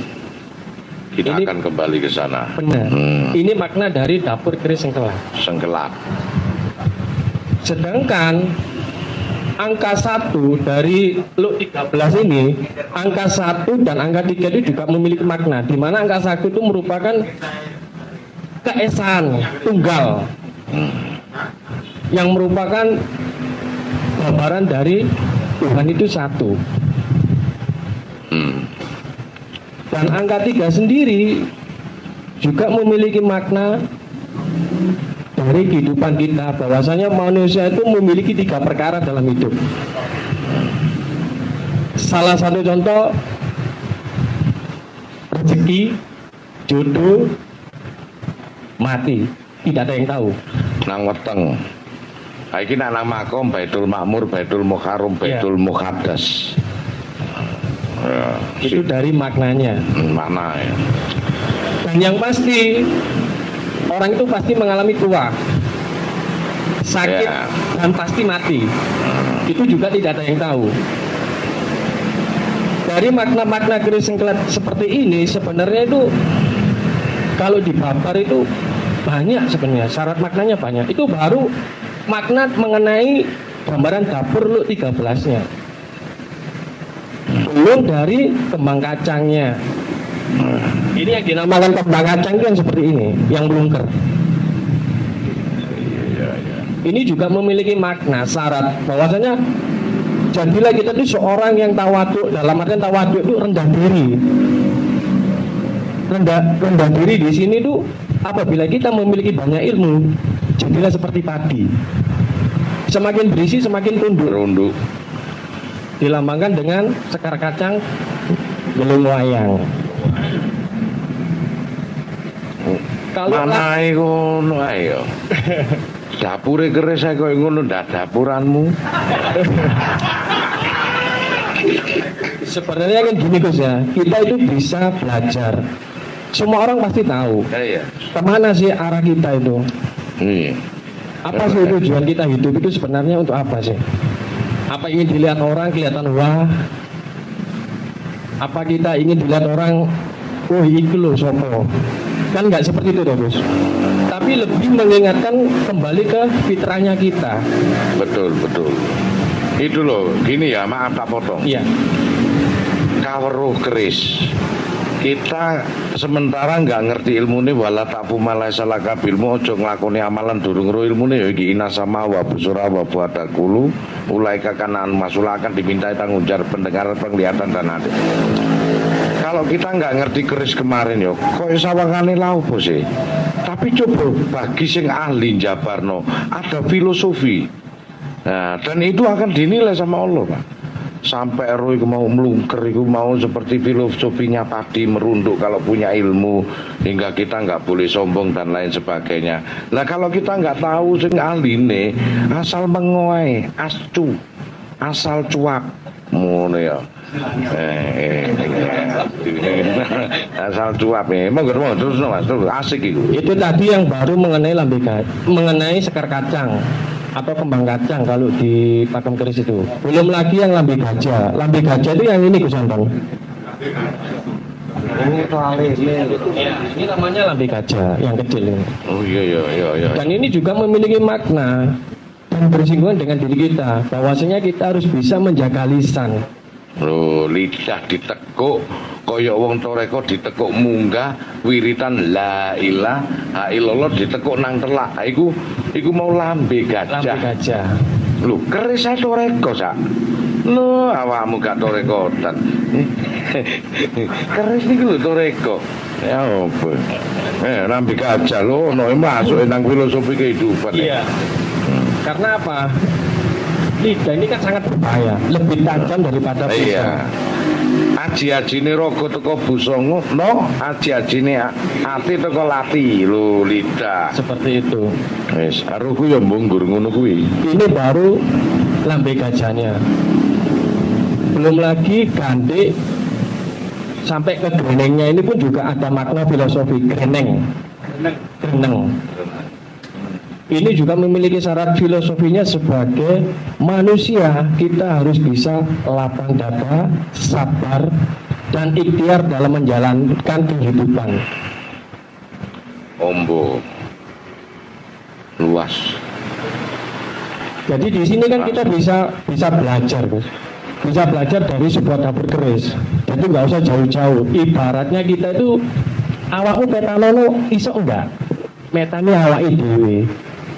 S1: Kita
S3: Ini
S1: akan kembali ke sana.
S3: Benar. Ini makna dari dapur keris sengkelat.
S1: Sengkelat.
S3: Sedangkan angka 1 dari Lut 13 ini, angka 1 dan angka 3 itu juga memiliki makna, di mana angka 1 itu merupakan keesaan tunggal yang merupakan gambaran dari Tuhan itu satu. Dan angka 3 sendiri juga memiliki makna dari kehidupan kita, bahwasanya manusia itu memiliki 3 perkara dalam hidup. Salah satu contoh rezeki, jodoh, mati. Tidak ada yang tahu.
S1: Nang weteng. Ha iki nak nang makom Baitul Makmur, Baitul Muharram, Baitul Muqaddas. Ya,
S3: Itu dari maknanya.
S1: mana ya?
S3: Dan yang pasti orang itu pasti mengalami tua, sakit,
S1: Ya.
S3: dan pasti mati. Itu juga tidak ada yang tahu. Dari makna-makna keris sengkelat seperti ini sebenarnya itu kalau dibabar itu banyak sebenarnya, syarat maknanya banyak. Itu baru makna mengenai gambaran dapur Lut 13-nya. Belum dari kembang kacangnya. Ini yang dinamakan kembang kacang itu yang seperti ini, yang melungker. Ini juga memiliki makna syarat bahwasanya jadilah kita itu seorang yang tawadhu. Dalam artian tawadhu itu rendah diri. Rendah diri di sini tuh apabila kita memiliki banyak ilmu, jadilah seperti padi. Semakin berisi semakin tunduk.
S1: Runduk.
S3: Dilambangkan dengan sekar kacang gelung wayang. Kalau
S1: Mana iku ngono ae yo. Dapure keris ae koyo ngono ndak dapuranmu.
S3: sebenarnya kan gini Gus ya, kita itu bisa belajar. Semua orang pasti tahu
S1: Iya.
S3: kemana sih arah kita itu.
S1: Iya.
S3: Apa sih tujuan kita hidup itu sebenarnya untuk apa sih? Apa ingin dilihat orang kelihatan wah? Apa kita ingin dilihat orang, oh itu loh sopo? Kan nggak seperti itu dong Gus. Tapi lebih mengingatkan kembali ke fitrahnya kita.
S1: Betul, betul. Itu loh, gini ya, maaf tak potong.
S3: Iya.
S1: Kaweruh keris. Kita sementara nggak ngerti ilmu ini, wala takfu malai salah kabilmu, ojo ngelakoni amalan durung ro ilmu ini, yaitu ina sama wa busura wa buadakulu, mulai kanan masulah akan dimintai tanggung jawab pendengaran, penglihatan dan hati. Kalau kita nggak ngerti keris kemarin yo, kok sawangane lau sih? Tapi coba bagi sing ahli jabarno ada filosofi. Nah, dan itu akan dinilai sama Allah, Pak. Sampai roh itu mau melungker, itu mau seperti filosofinya padi merunduk kalau punya ilmu, hingga kita nggak boleh sombong dan lain sebagainya. Nah kalau kita nggak tahu sing ahline, asal mengoai, asal cuap, ngono ya. Asal cuap ya. Mau terus Mas, terus asik itu.
S3: Itu tadi yang baru mengenai sekar kacang atau kembang kacang kalau di pakem keris itu. Belum lagi yang lambe gajah. Lambe gajah itu yang ini Gus Anton. Ini namanya lambe gajah yang kecil ini.
S1: Oh iya.
S3: Dan ini juga memiliki makna dan bersinggungan dengan diri kita. Bahwasanya kita harus bisa menjaga lisan.
S1: Loh, lidah ditekuk kaya wong toreko ditekuk munggah wiritan la ilaha illallah ditekuk nang telak. Iku mau lambe
S3: Lambe
S1: gajah.
S3: gajah.
S1: Lho, keris ae toreko sak. Lho, awakmu gak torekotan. Keris iki lho toreko. Ya apa? Lambe gajah lho, ono masuk nang filosofi kehidupan.
S3: Iya. Karena apa? Lidah ini kan sangat berbahaya, lebih tajam daripada pisau.
S1: Iya. Aji-ajine raga teko busongo, no, aji-ajine ati teko lati, lho lidah.
S3: Seperti itu.
S1: Wis, aruku ya mbunggur ngono kuwi.
S3: Ini baru lambe gajahnya. Belum lagi gantik sampai ke grenengnya, ini pun juga ada makna filosofi greneng. Ini juga memiliki syarat filosofinya sebagai manusia. Kita harus bisa lapang dada, sabar, dan ikhtiar dalam menjalankan kehidupan.
S1: Ombo luas.
S3: Jadi di sini kan kita bisa belajar, Gus. Bisa belajar dari sebuah dapur keris. Jadi nggak usah jauh-jauh. Ibaratnya kita itu awakmu petanono iso enggak? Metane awake dhewe.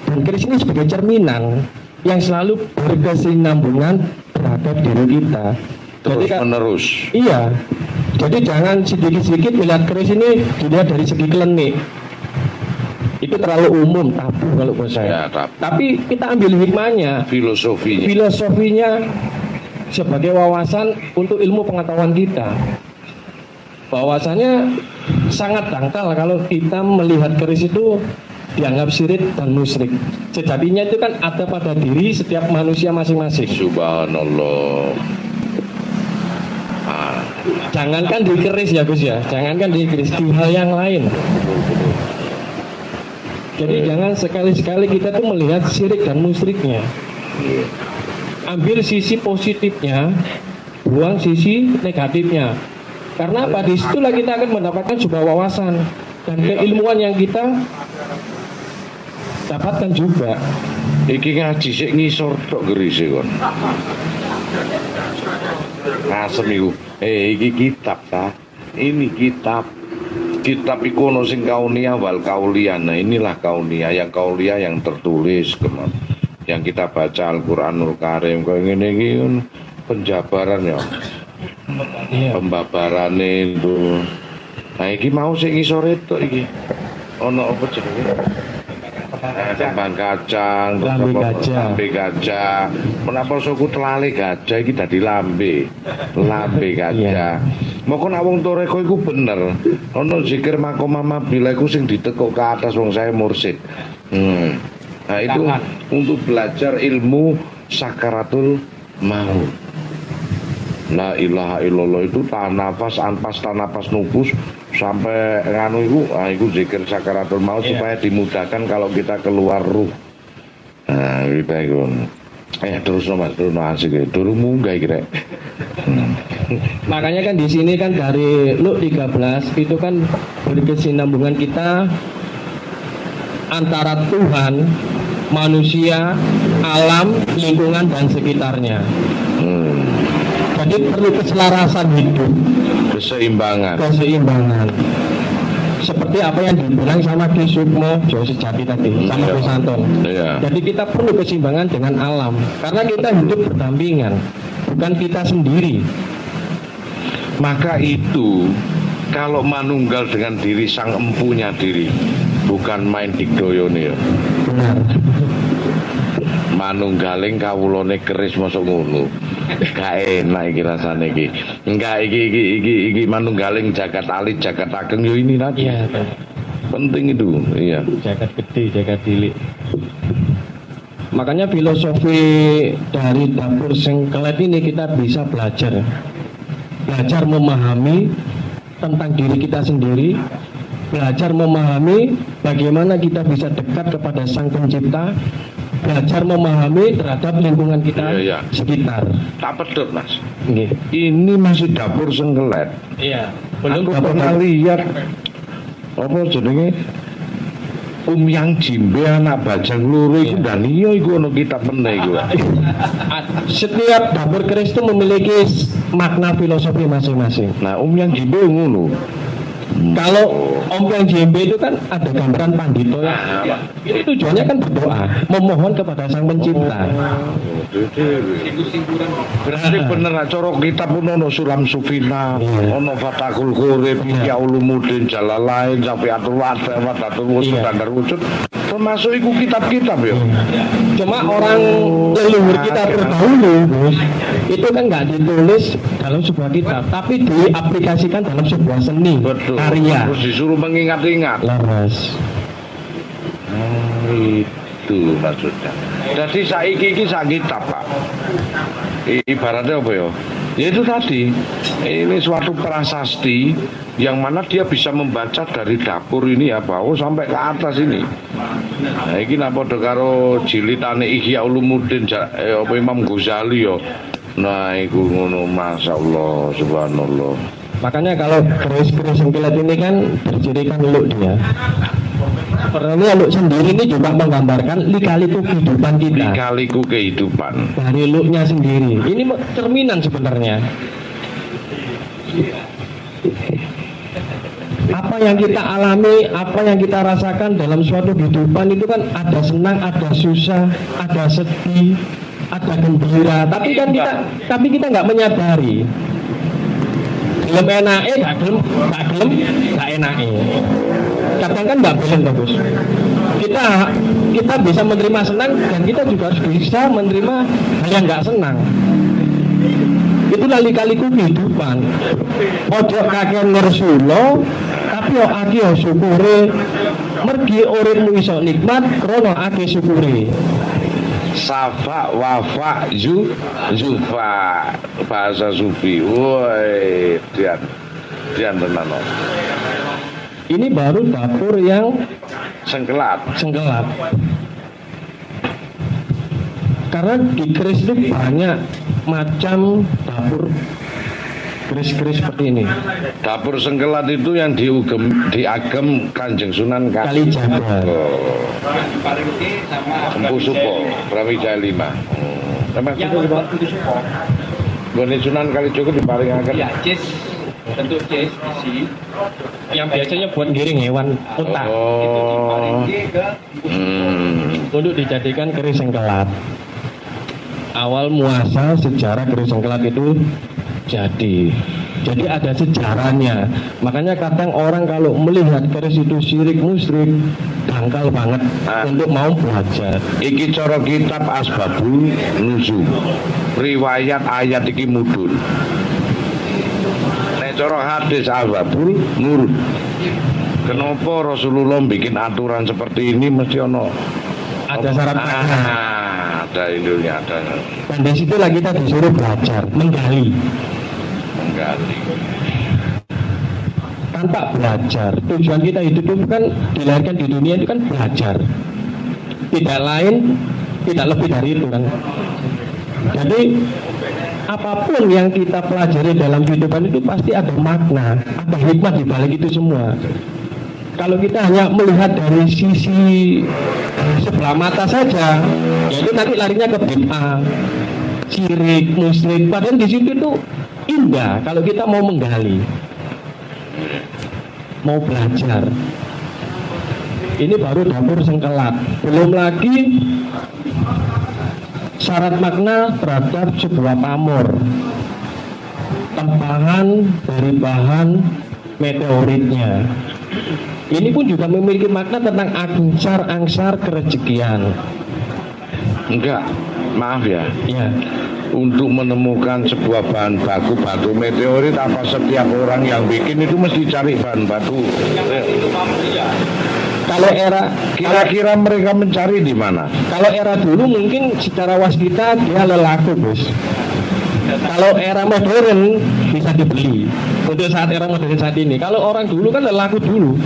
S3: Dan keris ini sebagai cerminan yang selalu berkesinambungan terhadap diri kita.
S1: Terus
S3: Jadi,
S1: menerus.
S3: iya. Jadi jangan sedikit-sedikit melihat keris ini dilihat dari segi klinik. Itu terlalu umum, tabu kalau buat saya.
S1: Ya, tabu.
S3: Tapi kita ambil hikmahnya,
S1: Filosofinya.
S3: filosofinya sebagai wawasan untuk ilmu pengetahuan kita. Bahwasannya sangat dangkal kalau kita melihat keris itu dianggap syirik dan musyrik. Sejatinya itu kan ada pada diri setiap manusia masing-masing.
S1: Subhanallah.
S3: Jangankan di keris ya Gus ya, jangankan di keris, di hal yang lain. Jadi jangan sekali-sekali kita tuh melihat syirik dan musyriknya. Ambil sisi positifnya, buang sisi negatifnya. Karena apa? Disitulah kita akan mendapatkan sebuah wawasan dan keilmuan yang kita dapatkan juga.
S1: Iki ngaji sik ngisor tok gerise kon. Asem iku. Iki kitab ta. Ini kitab. Kitab iku ono sing kauniyah wal kauliyah. Nah, inilah kauniyah yang tertulis yang kita baca Al-Qur'anul Karim kaya ngene iki penjabaran ya.
S3: Iya.
S1: Pembabarane itu. Nah, iki mau sik ngisor tok iki. Ono apa jenenge? Kembang kacang, lambe gajah. Menapa suku telale gajah iki dadi lambe gajah. Moko nek wong toreko iku bener. Ana zikir makomama bila iku sing ditekuk ke atas wong saya mursid. Nah itu untuk belajar ilmu sakaratul maut. La ilaha illallah itu tanafas anpas tanafas nufus sampai nganu iku zikir sakaratul maut supaya dimudahkan kalau kita keluar ruh. Nah, kita iku. Terus Mas, terus asik durung munggah iki rek.
S3: Makanya kan di sini kan dari Luq 13 itu kan berkesinambungan kita antara Tuhan, manusia, alam, lingkungan dan sekitarnya. Jadi perlu keselarasan hidup,
S1: Keseimbangan.
S3: seperti apa yang dibilang sama Ki Sukmo Jawa Sejati tadi, sama Gus Anton.
S1: Iya.
S3: Jadi kita perlu keseimbangan dengan alam, karena kita hidup berdampingan, bukan kita sendiri.
S1: Maka itu kalau manunggal dengan diri sang empunya diri, bukan main dikdoyone ya.
S2: Benar.
S1: Manunggaling kawulane keris mosok ngono. Gak enak iki rasane iki. Enggak iki manunggaling jagat alit jagat ageng yo ini tadi.
S3: Iya,
S1: Penting itu. Iya.
S3: jagat gede, jagat cilik. Makanya filosofi dari dapur sengkelet ini kita bisa belajar memahami tentang diri kita sendiri, belajar memahami bagaimana kita bisa dekat kepada Sang Pencipta, belajar memahami terhadap lingkungan kita
S1: Iya.
S3: sekitar.
S1: Tak pedot, Mas.
S3: Nggih.
S1: Ini masih dapur sengkelet.
S3: Iya.
S1: Aku pernah lihat apa jenenge Umyang Jimbe anak bajang loro iku dan iya iku ono kitab meneh iku.
S3: Setiap dapur keris itu memiliki makna filosofi masing-masing.
S1: Nah, Umyang Jimbe ngono.
S3: Kalau Ompong Jembe itu kan ada gambaran pandito ya. Itu tujuannya kan berdoa, memohon kepada Sang Pencipta.
S1: Berarti bener cara kitab pun ono Sulam Sufina, ono Fathul Qorib, Ihya Ulumuddin, Jalalain, Safiatul Wada, Wadatul Wujud, Standar Wujud. Termasuk iku kitab-kitab ya.
S3: Cuma orang leluhur kita terdahulu, Bos, itu kan nggak ditulis dalam sebuah kitab, tapi diaplikasikan dalam sebuah seni,
S1: Betul.
S3: karya.
S1: Terus disuruh mengingat-ingat.
S3: Laras.
S1: Itu maksudnya. Jadi saiki iki sak kitab, Pak. Ibaratnya apa ya? Ya itu tadi. Ini suatu prasasti yang mana dia bisa membaca dari dapur ini ya, bawah sampai ke atas ini. Nah, ini napa karo jilitane Ihya Ulumuddin apa Imam Ghazali ya. Nah, iku ngono, masyaallah, subhanallah.
S3: Makanya kalau keris-keris sengkelet ini kan bercirikan luk dia. Sebenarnya luk sendiri ini juga menggambarkan lika-liku kehidupan kita.
S1: Lika-liku kehidupan.
S3: Dari luknya sendiri. Ini cerminan sebenarnya. Apa yang kita alami, apa yang kita rasakan dalam suatu kehidupan itu kan ada senang, ada susah, ada sedih, ada gembira. Tapi kita nggak menyadari. Gelem enake, gak gelem, gak enake. Kadang kan nggak boleh bagus. Kita bisa menerima senang dan kita juga harus bisa menerima hal yang nggak senang. Itulah lika-liku kehidupan. Ojo kakek ngersulo, tapi yo aki yo syukure. Mergi uripmu iso nikmat, krono aki syukure.
S1: Safa wafa zufa bahasa sufi. Woi, dian tenan.
S3: Ini baru dapur yang
S1: Sengkelat.
S3: Karena di keris itu banyak macam dapur keris-keris seperti ini.
S1: Dapur sengkelat itu yang diagem Kanjeng Sunan
S3: Kalijaga.
S1: Empu Supo, Brawijaya 5. Sama itu Gone Sunan Kalijaga diparingaken.
S3: Ya, cis. Bentuk cis isi yang biasanya buat giring hewan unta. Untuk dijadikan keris sengkelat. Awal muasal sejarah keris sengkelat itu jadi ada sejarahnya. Makanya kadang orang kalau melihat keris itu syirik musyrik, dangkal banget untuk mau belajar.
S1: Iki cara kitab Asbabun Nuzul. Riwayat ayat iki mudhun. Nek cara hadis Asbabul Nurul. Kenapa Rasulullah bikin aturan seperti ini mesti
S3: Ada syarat makna.
S1: Ada Indonesia ada.
S3: Dan dari situlah kita disuruh belajar, menggali. Tanpa belajar, tujuan kita hidup itu kan dilahirkan di dunia itu kan belajar. Tidak lain, tidak lebih dari itu kan. Jadi apapun yang kita pelajari dalam kehidupan itu pasti ada makna, ada hikmah di balik itu semua. Kalau kita hanya melihat dari sisi sebelah mata saja, ya itu nanti larinya ke bid'ah, syirik, musyrik. Padahal di situ itu indah kalau kita mau menggali, mau belajar. Ini baru dapur sengkelat. Belum lagi syarat makna terhadap sebuah pamor, tempahan dari bahan meteoritnya. Ini pun juga memiliki makna tentang angsar kerezekian.
S1: Enggak, maaf ya.
S3: Ya,
S1: Untuk menemukan sebuah bahan baku batu meteorit, apa setiap orang yang bikin itu mesti cari bahan batu?
S3: kalau era
S1: Kira-kira mereka mencari di mana?
S3: kalau era dulu mungkin secara waskita dia lelaku, Bos. Kalau era modern bisa dibeli. Untuk saat era modern saat ini, kalau orang dulu kan lelaku dulu.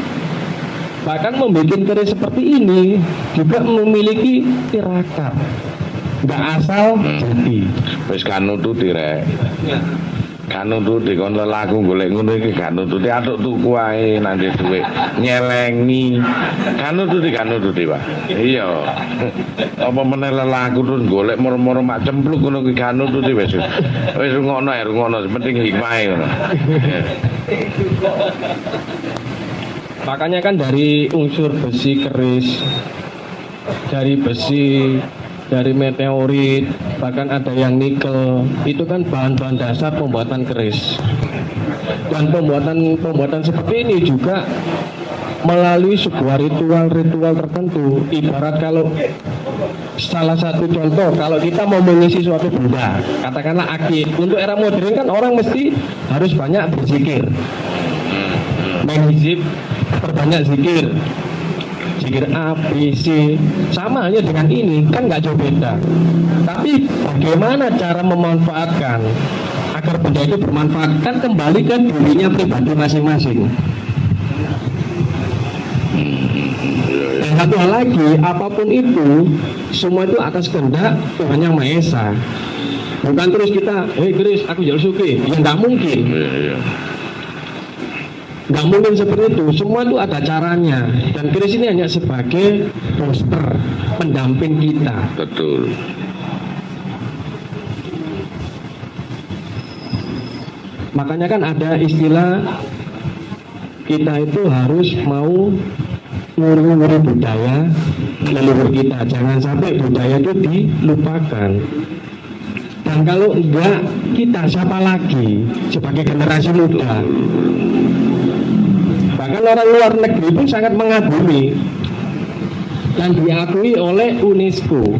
S3: Bahkan membuat keris seperti ini juga memiliki tirakat. Nggak asal jadi.
S1: Wis kan nututi rek. Kan nututi kon lelaku golek ngono iki kan nututi atuk tuku ae nanti duwe nyelengi. Kan nututi Pak. Iya. Apa meneh lelaku terus golek moro-moro mak cempluk ngono iki kan nututi wis. Wis ngono ae, ngono penting hikmahe ngono.
S3: Makanya kan dari unsur besi keris, dari besi, dari meteorit, bahkan ada yang nikel, itu kan bahan-bahan dasar pembuatan keris. Dan pembuatan seperti ini juga melalui sebuah ritual tertentu. Ibarat kalau salah satu contoh, kalau kita mau mengisi suatu benda, katakanlah akid. Untuk era modern kan orang mesti harus banyak berzikir, main hizib, perbanyak zikir A, B, C, sama hanya dengan ini kan nggak jauh beda. Tapi bagaimana cara memanfaatkan agar benda itu bermanfaat, kan kembali ke dirinya pribadi masing-masing. Dan satu hal lagi, apapun itu semua itu atas kehendak Tuhan Yang Maha Esa. Bukan terus kita, Chris, aku jual suki, ya nggak mungkin. Nggak mungkin seperti itu, semua itu ada caranya. Dan keris ini hanya sebagai poster pendamping kita.
S1: Betul.
S3: Makanya kan ada istilah kita itu harus mau nguri-nguri budaya leluhur kita. Jangan sampai budaya itu dilupakan. Dan kalau enggak, kita siapa lagi sebagai generasi muda? Bahkan orang luar negeri pun sangat mengagumi dan diakui oleh UNESCO.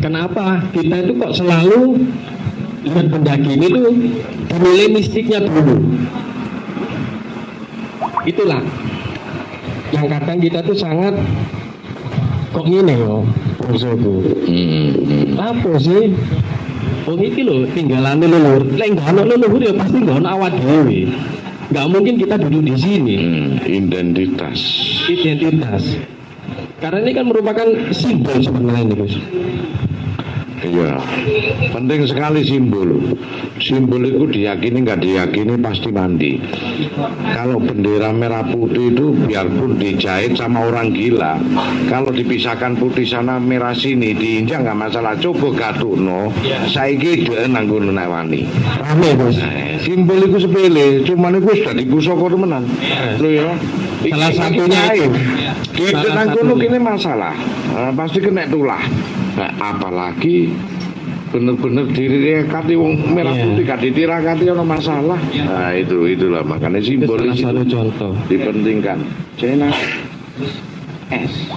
S3: Kenapa? Kita itu kok selalu lihat benda gini tuh dinilai mistiknya dulu. Itulah yang kadang kita tuh sangat kok gini loh, bosku. Apa sih? Oh iki lho tinggalan leluhur. Lek enggak ono leluhur ya pasti enggak ono awak dhewe. Nggak mungkin kita duduk di sini.
S1: Identitas.
S3: Karena ini kan merupakan simbol sebenarnya ini, Gus.
S1: Iya, penting sekali simbol. Simbol itu diyakini nggak diyakini pasti mandi. Kalau bendera merah putih itu biarpun dijahit sama orang gila, kalau dipisahkan putih sana merah sini diinjak nggak masalah. Coba gatukno, saiki dia nanggung nawani.
S3: Rame, Gus.
S1: Simbol itu sepele, cuman itu sudah dibusok temenan. Loh ya,
S3: salah satunya itu.
S1: Kita nanggung ini masalah, pasti kena tulah. Nah, apalagi bener-bener direkati wong merah putih gak ditirakati ono masalah. Nah itulah makanya simbol itu
S3: satu contoh
S1: dipentingkan. China S.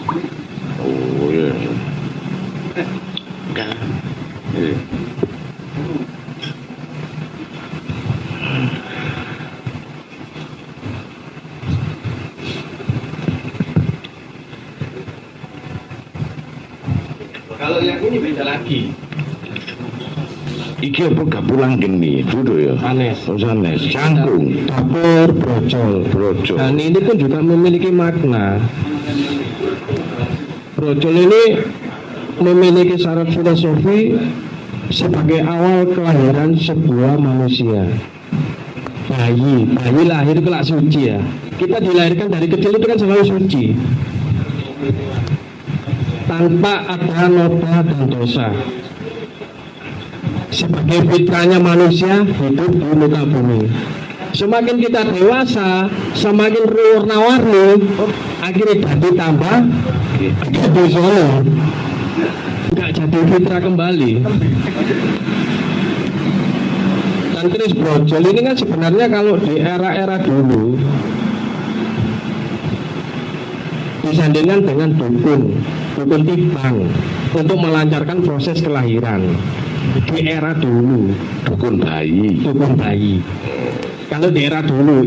S1: Oh iya. Enggak.
S3: Kalau yang ini beda lagi.
S1: Iki apa gak pulang gini dulu ya?
S3: Sanes.
S1: Sanes. Cangkung.
S3: Dapur brojol. Dan ini pun juga memiliki makna. Brojol ini memiliki syarat filosofi sebagai awal kelahiran sebuah manusia. Bayi lahir kelak suci ya. Kita dilahirkan dari kecil itu kan selalu suci, tanpa ada noda dan dosa. Sebagai fitrahnya manusia hidup di muka bumi. Semakin kita dewasa, semakin warna-warni, akhirnya jadi tambah jadi solo, nggak jadi fitrah kembali. Dan keris brojol ini kan sebenarnya kalau di era-era dulu disandingkan dengan dukun tibang untuk melancarkan proses kelahiran di era dulu.
S1: Dukun bayi.
S3: Kalau di era dulu,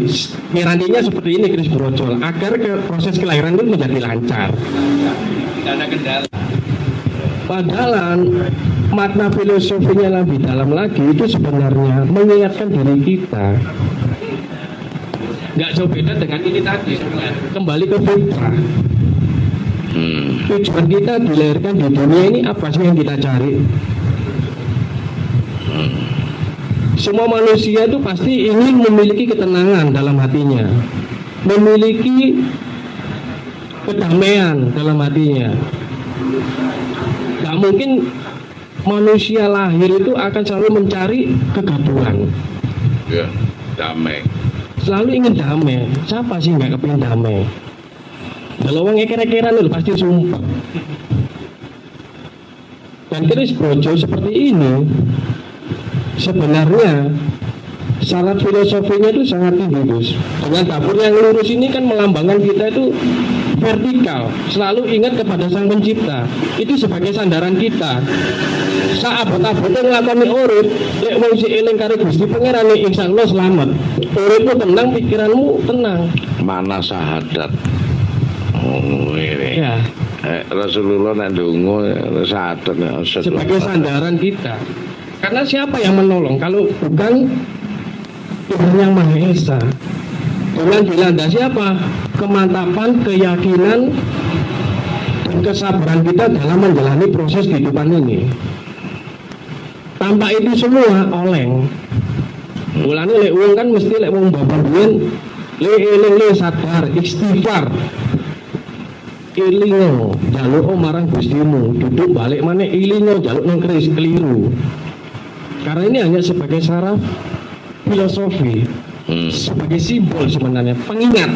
S3: pirantinya seperti ini Kris Brojol, agar proses kelahiran itu menjadi lancar. Tidak ada kendala. Padahal makna filosofinya lebih dalam lagi itu sebenarnya mengingatkan diri kita. Nggak jauh beda dengan ini tadi, kembali ke fitrah. Tujuan kita dilahirkan di dunia ini apa sih yang kita cari? Semua manusia itu pasti ingin memiliki ketenangan dalam hatinya, memiliki kedamaian dalam hatinya. Gak mungkin manusia lahir itu akan selalu mencari kegaduhan.
S1: Ya, damai.
S3: Selalu ingin damai. Siapa sih nggak kepingin damai? Kalau orang eker-ekeran itu pasti sumpah. Dan Kris Brojol seperti ini sebenarnya syarat filosofinya itu sangat tinggi, Gus. Dengan dapur yang lurus ini kan melambangkan kita itu vertikal, selalu ingat kepada Sang Pencipta. Itu sebagai sandaran kita. Saat abot-abotnya ngelakoni urip, lek wong si eling karo Gusti Pangeran insyaallah selamat. Uripmu tenang, pikiranmu tenang.
S1: Mana syahadat. Oh, ini.
S3: Ya.
S1: Rasulullah nek ndonga syahadat
S3: Sebagai sandaran kita. Karena siapa yang menolong kalau bukan Tuhan yang Maha Esa? Dengan dilandasi apa? Kemantapan, keyakinan, dan kesabaran kita dalam menjalani proses kehidupan ini. Tanpa itu semua oleng. Mulane lek wong kan mesti lek wong babar-babar le sadar, istighfar. Ilingo, jaluk marang Gustimu, duduk balik mana ilingo, jaluk nang keris keliru. Karena ini hanya sebagai saraf filosofi, sebagai simbol sebenarnya, pengingat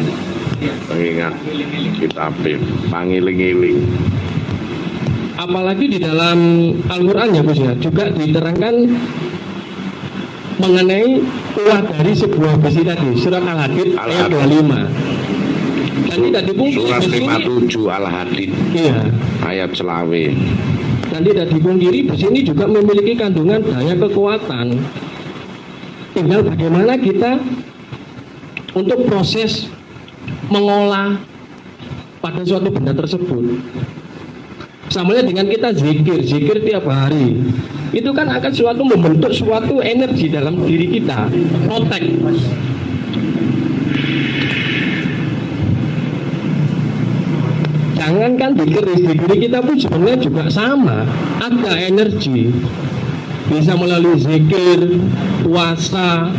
S3: kita pangiling-iling. Apalagi di dalam Al-Quran ya Gus ya, juga diterangkan mengenai kuah dari sebuah besi tadi, surat Al-Hadid ayat 25. Dan tidak dipungkiri
S1: surat 57 Al-Hadid,
S3: iya,
S1: ayat selawe.
S3: Dan tidak dipungkiri besi ini juga memiliki kandungan daya kekuatan. Tinggal bagaimana kita untuk proses mengolah pada suatu benda tersebut. Samanya dengan kita zikir tiap hari, itu kan akan suatu membentuk suatu energi dalam diri kita, protek. Jangankan di diri kita pun sebenarnya juga sama, ada energi, bisa melalui zikir, puasa,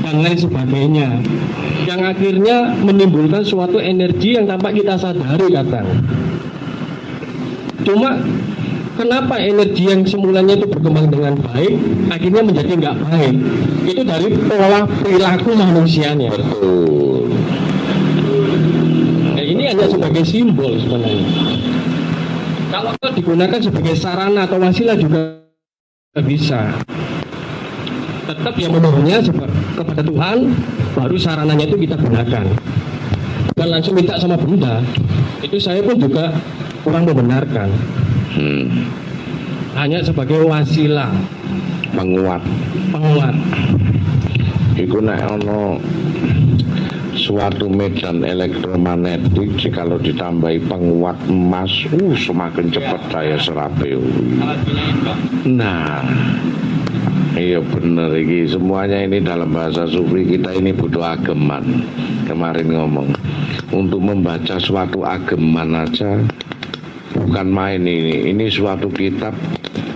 S3: dan lain sebagainya, yang akhirnya menimbulkan suatu energi yang tanpa kita sadari kadang. Cuma kenapa energi yang semulanya itu berkembang dengan baik akhirnya menjadi nggak baik? Itu dari pola perilaku manusianya.
S1: Betul.
S3: Nah, ini hanya sebagai simbol sebenarnya. Kalau digunakan sebagai sarana atau wasilah juga bisa. Tetap yang memohonnya kepada Tuhan, baru sarananya itu kita gunakan. Bukan langsung minta sama benda. Itu saya pun juga kurang membenarkan. Hanya sebagai wasilah,
S1: Penguat. Iku nek ono suatu medan elektromagnetik kalau ditambahi penguat emas, semakin cepat daya serapnya. Nah, iya bener ini semuanya ini dalam bahasa sufi kita ini butuh ageman. Kemarin ngomong untuk membaca suatu ageman aja bukan main ini suatu kitab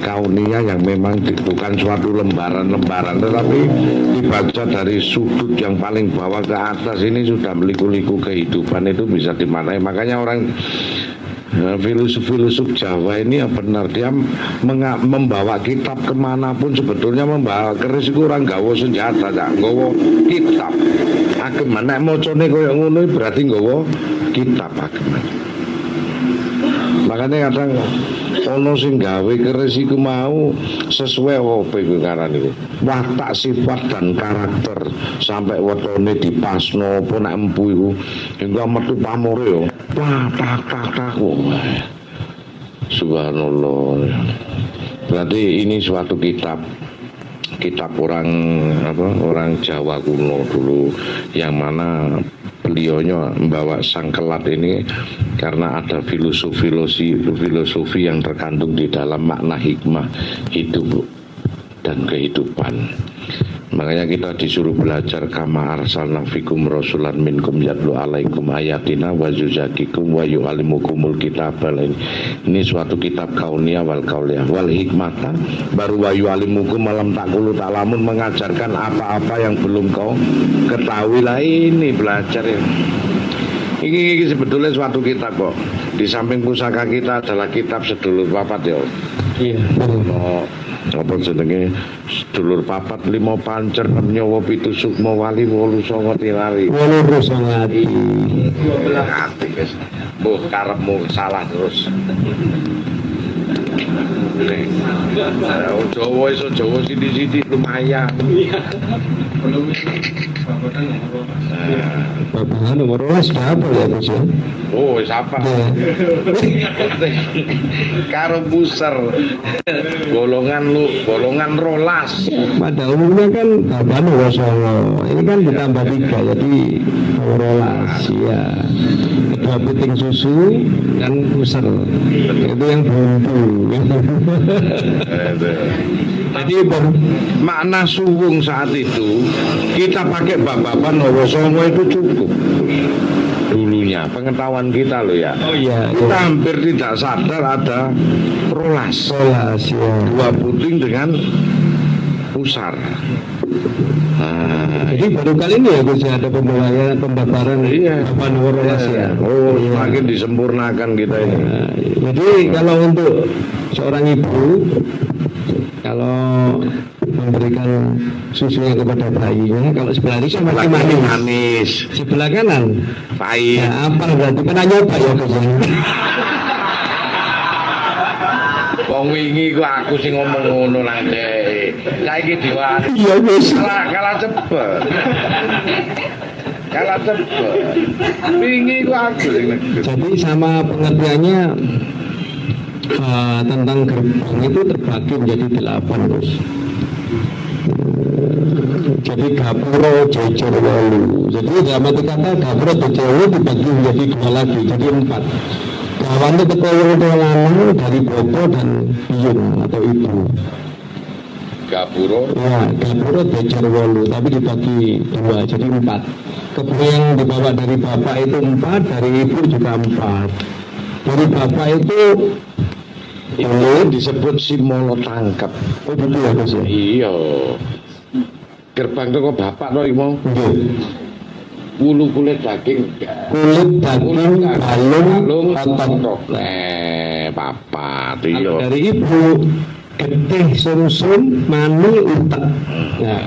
S1: kauniyah yang memang bukan suatu lembaran-lembaran, tetapi dibaca dari sudut yang paling bawah ke atas ini sudah meliku-liku kehidupan itu bisa dimaknai. Makanya orang filosof Jawa ini ya benar, dia membawa kitab kemanapun sebetulnya membawa keris kurang gawa senjata, gawa kitab. Ageman nek mocone koyo ngono berarti gawa kitab ageman. Makanya kadang Ono sing gawe keris iku mau sesuai apa iku karane iku. Watak sifat dan karakter sampai wetone dipasno apa nek empu iku hingga metu pamore yo. Wah, tak. Subhanallah. Berarti ini suatu kitab orang Jawa kuno dulu yang mana beliaunya membawa sangkelat ini karena ada filosofi yang terkandung di dalam makna hikmah hidup dan kehidupan. Makanya kita disuruh belajar kama arsalna fikum rasulan minkum yatlu alaikum ayatina wa yuzakikum wa yu'allimukumul kitabal. Ini suatu kitab kauniyah wal kauliyah wal hikmata baru wa yu'allimukum malam takulu ta'lamun, mengajarkan apa-apa yang belum kau ketahui. Lah ini belajar ya. Ini sebetulnya suatu kitab kok. Di samping pusaka kita adalah kitab sedulur papat ya.
S3: Iya.
S1: Apa jenenge sedulur papat 5 pancer 6 nyawa 7 sukma wali 8 songo tirari
S2: 8 ati
S1: ati wis mbuh karepmu salah terus. Jawa iso Jawa sithik-sithik lumayan.
S2: Bapak nomor 12 apa ya Gus?
S1: Oh, siapa? Karo puser. Golongan rolas.
S2: Pada umumnya kan Bapak nomor 9. Ini kan ditambah 3 jadi rolas ya. Kedua piting susu dan puser. Itu yang bumbu. Jadi
S1: makna suwung saat itu kita pakai bababan Nowosomo itu cukup. Dulunya pengetahuan kita loh ya.
S2: Oh iya.
S1: Kita hampir tidak sadar ada rolas
S2: ya.
S1: 2 puting dengan pusar.
S2: Jadi baru kali ini ya Gus ya ada pembabaran Bapak rolas ya.
S1: Oh, semakin disempurnakan kita ini.
S2: Jadi kalau untuk seorang ibu kalau memberikan susunya kepada bayinya, kalau sebelah ini semakin manis, sebelah kanan
S1: pahit.
S2: Ya apa berarti pernah nyoba ya Gus?
S1: Wong wingi ku aku sing ngomong ngono nang dhek. Saiki diwani.
S2: Iya Gus.
S1: Kalah cepet. Wingi ku aku sing negur.
S2: Jadi sama pengertiannya tentang gerbang itu terbagi menjadi 8 Gus. Jadi gapuro jejer wolu. Jadi dalam arti kata gapuro jejer wolu dibagi menjadi 2 lagi, jadi 4. Gawan itu ketemu lanang dari bopo dan biyung atau ibu.
S1: Gapuro.
S2: Ya, gapuro jejer wolu, tapi dibagi 2, jadi 4. Kebun yang dibawa dari bapak itu 4, dari ibu juga 4. Dari bapak itu
S1: ini disebut simolo tangkep.
S2: Oh gitu ya Gus ya?
S1: Iya. Gerbang toko bapak to iki mau. Kulit daging. Balung otot. Papat iya.
S2: Dari ibu getih sumsum mani utek. Nah,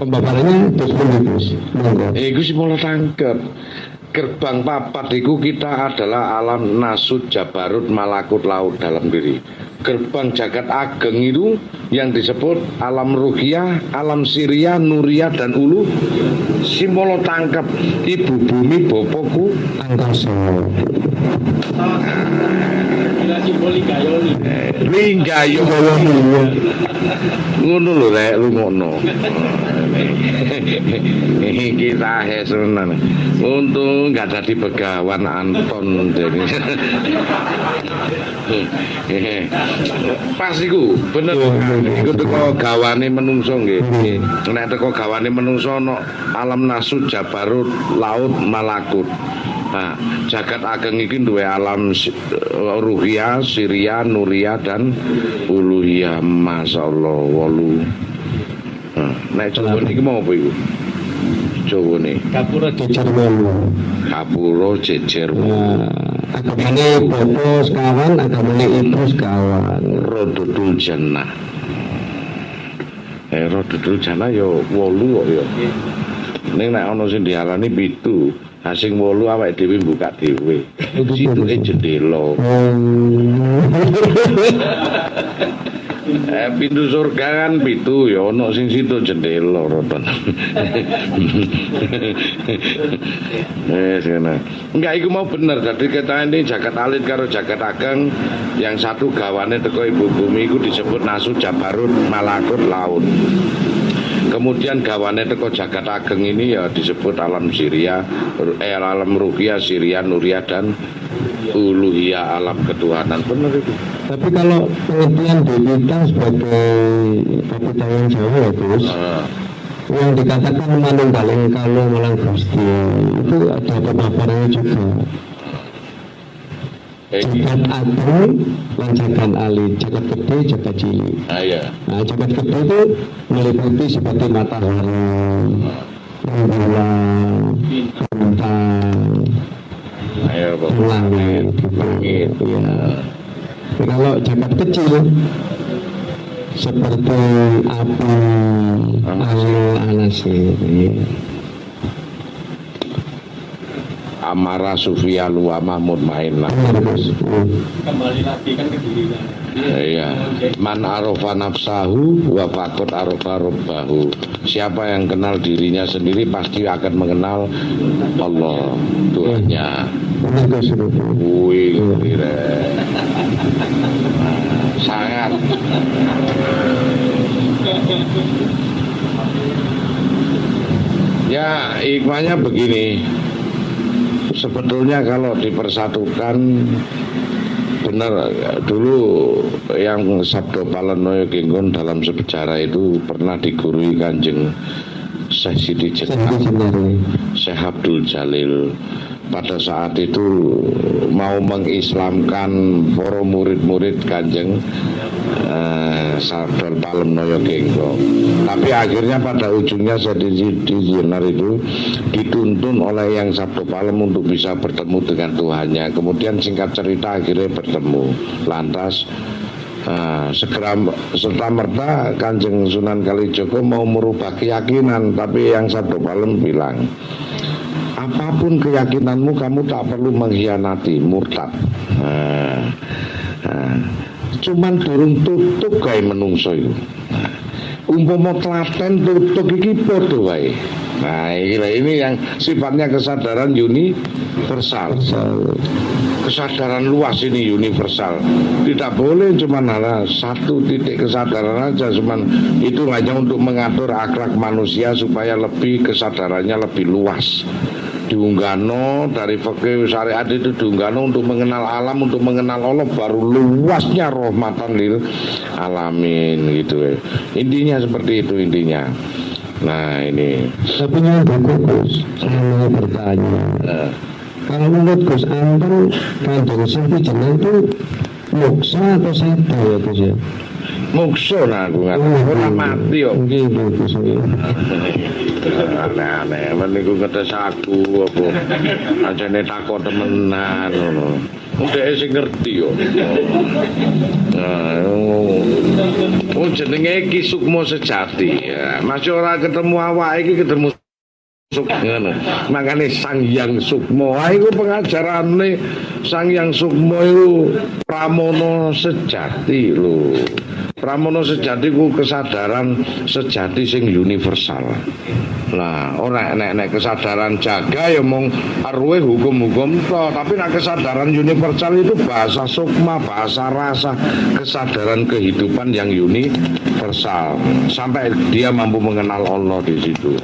S2: pembabarannya terus menerus.
S1: Iku simolo tangkep. Gerbang papat itu kita adalah alam nasut jabarut malakut laut dalam diri. Gerbang jagat ageng itu yang disebut alam ruhiyah, alam siriyah, nuriyah dan ulu. Simbolo tangkep ibu bumi bopoku
S2: angkasa.
S1: Linggayoni. Ngono lho rek lu ngono. Kita hesunan. Untung gak ada di Begawan Anton jadi. Pas iku bener. Iku teko gawane menungso nggih. Nek teko gawane menungso ana alam nasut jabarut laut malakut. Nah, jagat ageng iki duwe alam ruhiyah, siriyah, nuriyah dan uluhiyah. Masyaallah 8. Nah, nek Jawa niki mau apa iku? Jawa nih.
S2: Gapura jejer wolu.
S1: Gapura jejer wolu.
S2: Agamane bapak sekawan, agamane ibu sekawan.
S1: Rododul jannah. Rododul jannah ya 8 kok ya. Ning nek ana sing diarani 7. Asing 8 awake dhewe buka dhewe. Situke jendela. Pintu surga kan 7 ya ono sing situ jendela roton. Enggak iku mau bener dadi kita ini jagat alit karo jagat ageng yang satu gawane teko ibu bumi iku disebut nasu jabarut malakut laut. Kemudian gawane teko jagat ageng ini ya disebut alam Syria, alam ruhiyah, Syria, Nuriyah dan uluhiyah, alam ketuhanan. Benar itu.
S2: Tapi kalau pengertian di kita sebagai kapitalan Jawa ya Gus, yang dikatakan manunggaling kalau malang Gusti itu ada pemaparannya juga. Jagat agung lan jagat alit, jagat gede, jagat cilik. Nah, jagat gede itu meliputi seperti matahari, rembulan, bintang, langit, gitu. Ya. Kalau jagat kecil seperti api, angin, anasir. Ya.
S1: Amara Sufia Luwa Mahmud Mainah.
S3: Kembali lagi kan ke diri.
S1: Iya. Man arofa nafsahu wa faqad arofa rabbahu. Siapa yang kenal dirinya sendiri pasti akan mengenal Allah, Tuhannya. Wih, sangat. Ya, hikmahnya begini. Sebetulnya kalau dipersatukan benar, dulu yang Sabdo Palenoyo Genggon dalam sejarah itu pernah digurui Kanjeng Syekh Siti Jenar, Syekh Abdul Jalil. Pada saat itu mau mengislamkan para murid-murid Kanjeng Sabdo Palenoyo Genggon. Tapi akhirnya pada ujungnya Siti Jenar itu dituntun oleh yang Sabdo Palem untuk bisa bertemu dengan Tuhannya. Kemudian singkat cerita akhirnya bertemu. Lantas segera serta merta Kanjeng Sunan Kalijogo mau merubah keyakinan, tapi yang Sabdo Palem bilang, apapun keyakinanmu kamu tak perlu mengkhianati, murtad. Cuman durung tutup kae menungso iku. Umpama telaten tutup iki padha wae. Nah, ini yang sifatnya kesadaran universal. Kesadaran luas ini universal. Tidak boleh cuma ada satu titik kesadaran aja, cuman itu hanya untuk mengatur akhlak manusia supaya lebih kesadarannya lebih luas. Diunggano dari fikih syariat itu diunggano untuk mengenal alam, untuk mengenal Allah, baru luasnya rahmatan lil alamin gitu. Intinya seperti itu intinya. Nah ini.
S2: Tapi yang Gus, saya mau bertanya. Kalau menurut Gus Anton, Kanjeng Siti Jenar itu moksa atau sedo ya Gus ya?
S1: Moksa nah aku nggak orang mati kok.
S2: Gitu Gus.
S1: Aneh-aneh, meniku ngetes aku apa? Ajane takok temenan ngono. Udah sing ngerti yo. Nah, jenenge Ki Sukmo Sejati. Ya, masih ora ketemu awake iki ketemu ngono. Makane Sang Hyang Sukmo, iku pengajarane Sang Hyang Sukmo iku pramono sejati lho. Pramono sejati ku kesadaran sejati sing universal. Nah, ora nek kesadaran jaga ya mung arwah hukum-hukum toh, tapi nek kesadaran universal itu bahasa sukma, bahasa rasa, kesadaran kehidupan yang universal sampai dia mampu mengenal Allah di situ.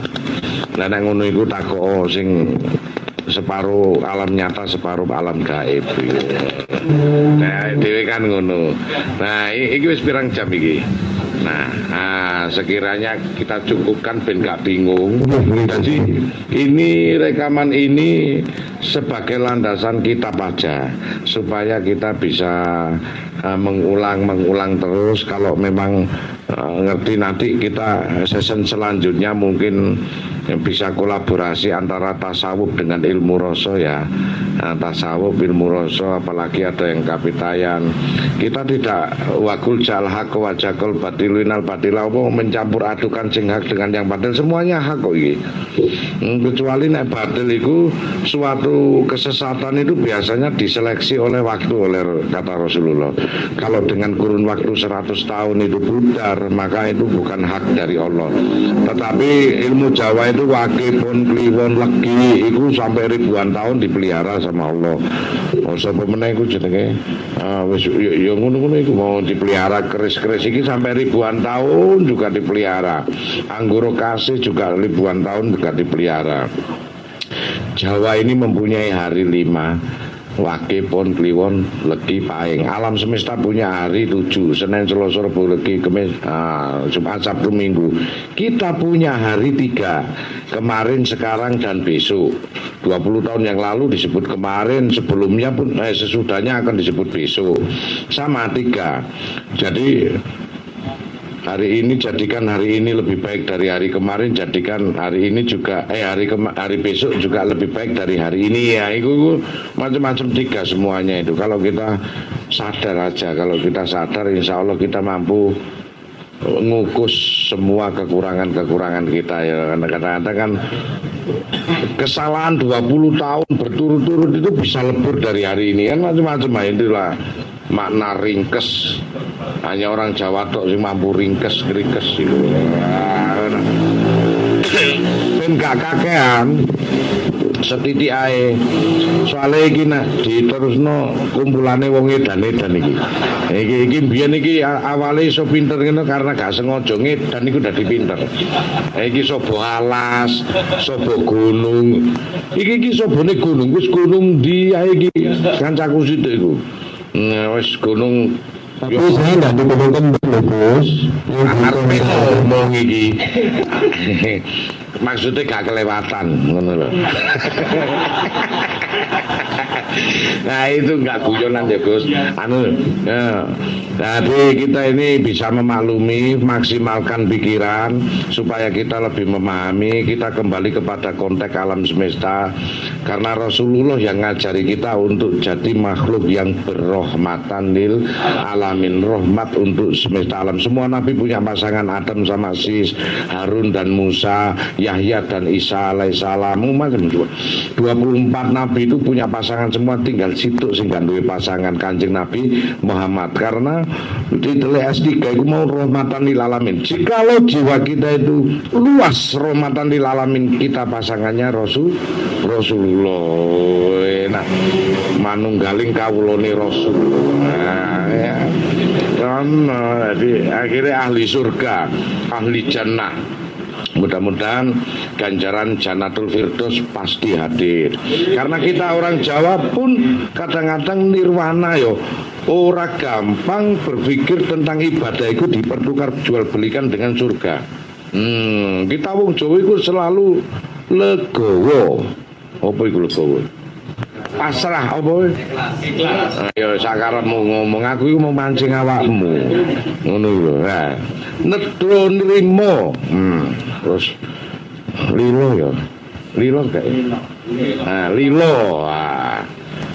S1: Nah, nek ngono iku takok sing separuh alam nyata, separuh alam gaib. Nah, dhewe kan ngono. Nah, iki wis pirang jam iki? Nah, sekiranya kita cukupkan ben gak bingung. Jadi ini rekaman ini sebagai landasan kitab aja supaya kita bisa mengulang terus. Kalau memang ngerti nanti kita season selanjutnya mungkin bisa kolaborasi antara tasawuf dengan ilmu rasa ya. Tasawuf ilmu rasa, apalagi ada yang kapitayan. Kita tidak wakul jal hak wajakul batilinal batila mencampur adukan sing hak dengan yang batil, semuanya hak kok iki. Kecuali nek batil itu suatu kesesatan itu biasanya diseleksi oleh waktu, oleh kata Rasulullah. Kalau dengan kurun waktu 100 tahun itu pudar, maka itu bukan hak dari Allah. Tetapi ilmu Jawa itu wakipun kliwon legi itu sampai ribuan tahun dipelihara sama Allah. Oh, sapa meneh iku jenenge wis ya ngono-ngono iku mau dipelihara, keris-keris iki sampai ribuan tahun juga dipelihara. Anggoro kasih juga ribuan tahun juga dipelihara. Jawa ini mempunyai hari 5. Wake pon kliwon legi paing. Alam semesta punya hari 7, Senin, Selasa, Rabu, Legi, Kamis, Jumat, Sabtu, Minggu. Kita punya hari 3, kemarin, sekarang, dan besok. 20 tahun yang lalu disebut kemarin, sebelumnya pun sesudahnya akan disebut besok. Sama 3. Jadi hari ini jadikan hari ini lebih baik dari hari kemarin, jadikan hari ini juga hari besok juga lebih baik dari hari ini ya. Itu macam-macam 3 semuanya itu. Kalau kita sadar aja, kalau kita sadar insya Allah kita mampu ngukus semua kekurangan-kekurangan kita ya. Karena kadang-kadang kan kesalahan 20 tahun berturut-turut itu bisa lebur dari hari ini kan, macam-macam. Itulah makna ringkes. Hanya orang Jawa tok sing mampu ringkes itu. Ben gak kakean setitik ae. Soale iki nek diterusno kumpulane wong edan-edan iki. Iki biyen iki awale iso pinter ngono karena gak sengaja ngedan iku dadi pinter. Iki sobo alas, sobo gunung. Iki sobone gunung, wis gunung ndi ae iki kancaku sithik iku. Wis gunung.
S2: Tapi saya nggak diberikan Gus.
S1: Arep ngomong iki. Maksudnya gak kelewatan ngono lho. Nah itu nggak guyonan ya Gus. Jadi kita ini bisa memaklumi, maksimalkan pikiran supaya kita lebih memahami, kita kembali kepada konteks alam semesta. Karena Rasulullah yang ngajari kita untuk jadi makhluk yang berrahmatan lil alamin, rahmat untuk semesta alam. Semua nabi punya pasangan, Adam sama Sis, Harun dan Musa, Yahya dan Isa alaihissalam, macam-macam. 24 nabi itu punya pasangan semua, tinggal situ sehingga duwe pasangan Kanjeng Nabi Muhammad. Karena di S3 itu mau rahmatan lil alamin. Jikalau jiwa kita itu luas rahmatan lil alamin, kita pasangannya Rasulullah. Nah, manunggaling kawulane Rasulullah. Ya. Jadi akhirnya ahli surga, ahli jannah. Mudah-mudahan ganjaran Jannatul Firdaus pasti hadir. Karena kita orang Jawa pun kadang-kadang nirwana yo. Ora gampang berpikir tentang ibadah itu dipertukar jual belikan dengan surga. Kita wong Jawa itu selalu legowo. Apa iku legowo? Pasrah apa? Ikhlas. Ya sakarepmu ngomong, aku iku mau mancing awakmu. Ngono lho. Nah, nedro nrimo. Terus lilo ya. Lilo gak? Nah, lilo.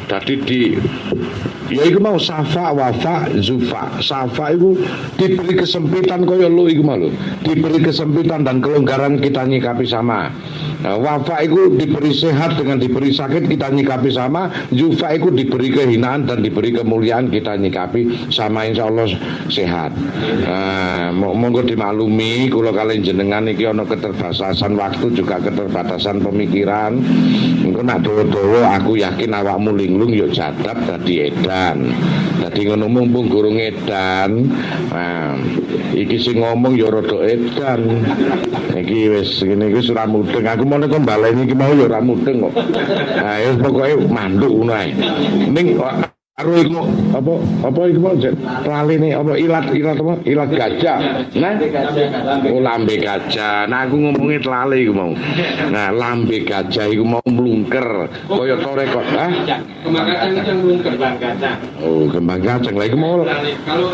S1: Tadi ya iku mau safa wafa zufa. Safa itu diberi kesempitan kaya lu iku mau lho. Diberi kesempitan dan kelonggaran kita nyikapi sama. Nah, wafa itu diberi sehat dengan diberi sakit kita nyikapi sama. Zufa itu diberi kehinaan dan diberi kemuliaan kita nyikapi sama, insya Allah sehat. Nah, monggo dimaklumi kula kalian jenengan iki ana keterbatasan waktu juga keterbatasan pemikiran. Engko nak dawa-dawa aku yakin awakmu linglung yo jadab dadi edan. Dadi ngono mumpung gurung edan. Nah, iki sing ngomong yo rada edan. Iki wis ngene iki ora mudeng. Aku mau nek baleni iki mau yo ora mudeng kok. Nah, ya pokoke manduk ngono ae. Ning karo iku apa iku mau laline apa ilat apa ilat gajah. Nah, oh lambe gajah. Nah aku ngomongin lali iku mau. Nah, lambe gajah iku mau mlungker kaya tore kok.
S3: Kembang kacang itu yang mlungker kembang kacang.
S1: Oh, kembang kacang. Lah iku mau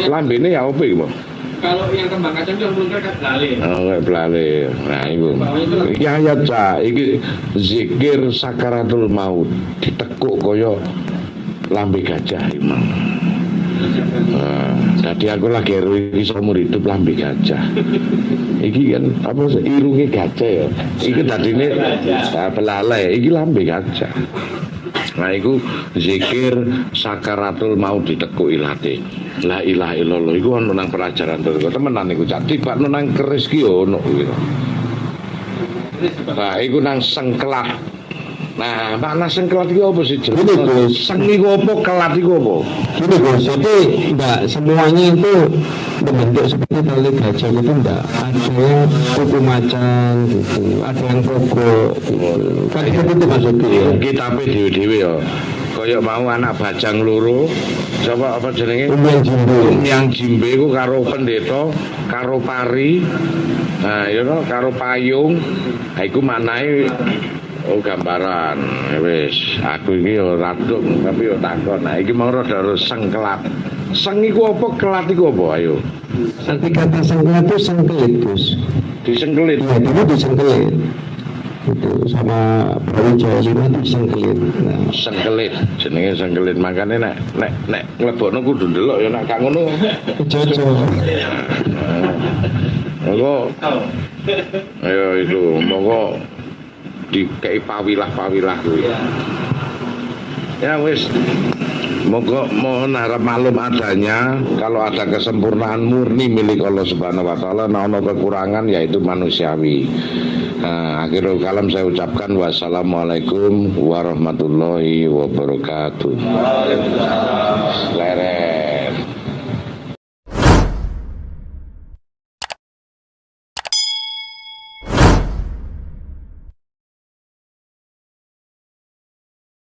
S1: lambene ya opo iku mau?
S4: Kalau yang kembang kacang itu mungkin kan belale.
S1: Oh, kayak belale. Nah, itu. Iki ayat cah, iki zikir sakaratul maut ditekuk koyo lambe gajah imam. Tadi aku lagi iki seumur hidup lambe gajah. Iki kan apa irunge gajah ya. Iki dadine belale, iki lambe gajah. Nah, iku zikir sakaratul maut ditekuk ilate. La ilaha illallah iku ono nang pelajaran terus. Temenan iku cak tiba nang keris ki ono iku. Nah, iku nang sengkelat. Nah, makna sengkelat itu apa sih?
S2: Ini Gus.
S1: Seng itu apa, kelat itu apa?
S2: Gini Gus, jadi enggak semuanya itu membentuk seperti tali gajah itu enggak. Ada yang kuku macan gitu, ada yang kogok gitu. Kan itu maksudnya ya.
S1: Kitabe dhewe-dhewe ya. Kayak mau anak bajang loro, coba apa jenenge?
S2: Umyang jimbo.
S1: Umyang jimbe ku karo pendeta, karo pari. Nah, ya no, karo payung. Ha iku manahe oh gambaran. Wis, aku iki ya raduk tapi ya takon. Nah, iki mau rada sengkelat. Seng iku apa, kelat iku apa ayo?
S2: Arti kata sengkelat itu sengkelit Gus.
S1: Disengkelit.
S2: Ya, dulu disengkelit. Itu sama Brawi Jawa Lima itu sengkelit. Nah,
S1: Sengkelit, jenenge sengkelit. Makane nek nglebokno kudu ndelok ya nek gak ngono.
S2: Jojo.
S1: Monggo. Ayo itu, monggo dikei pawilah-pawilah kuwi. Ya wis. Monggo mohon harap maklum adanya kalau ada kesempurnaan murni milik Allah Subhanahu wa taala, nah ono kekurangan yaitu manusiawi. Nah, akhirul kalam saya ucapkan wassalamualaikum warahmatullahi wabarakatuh.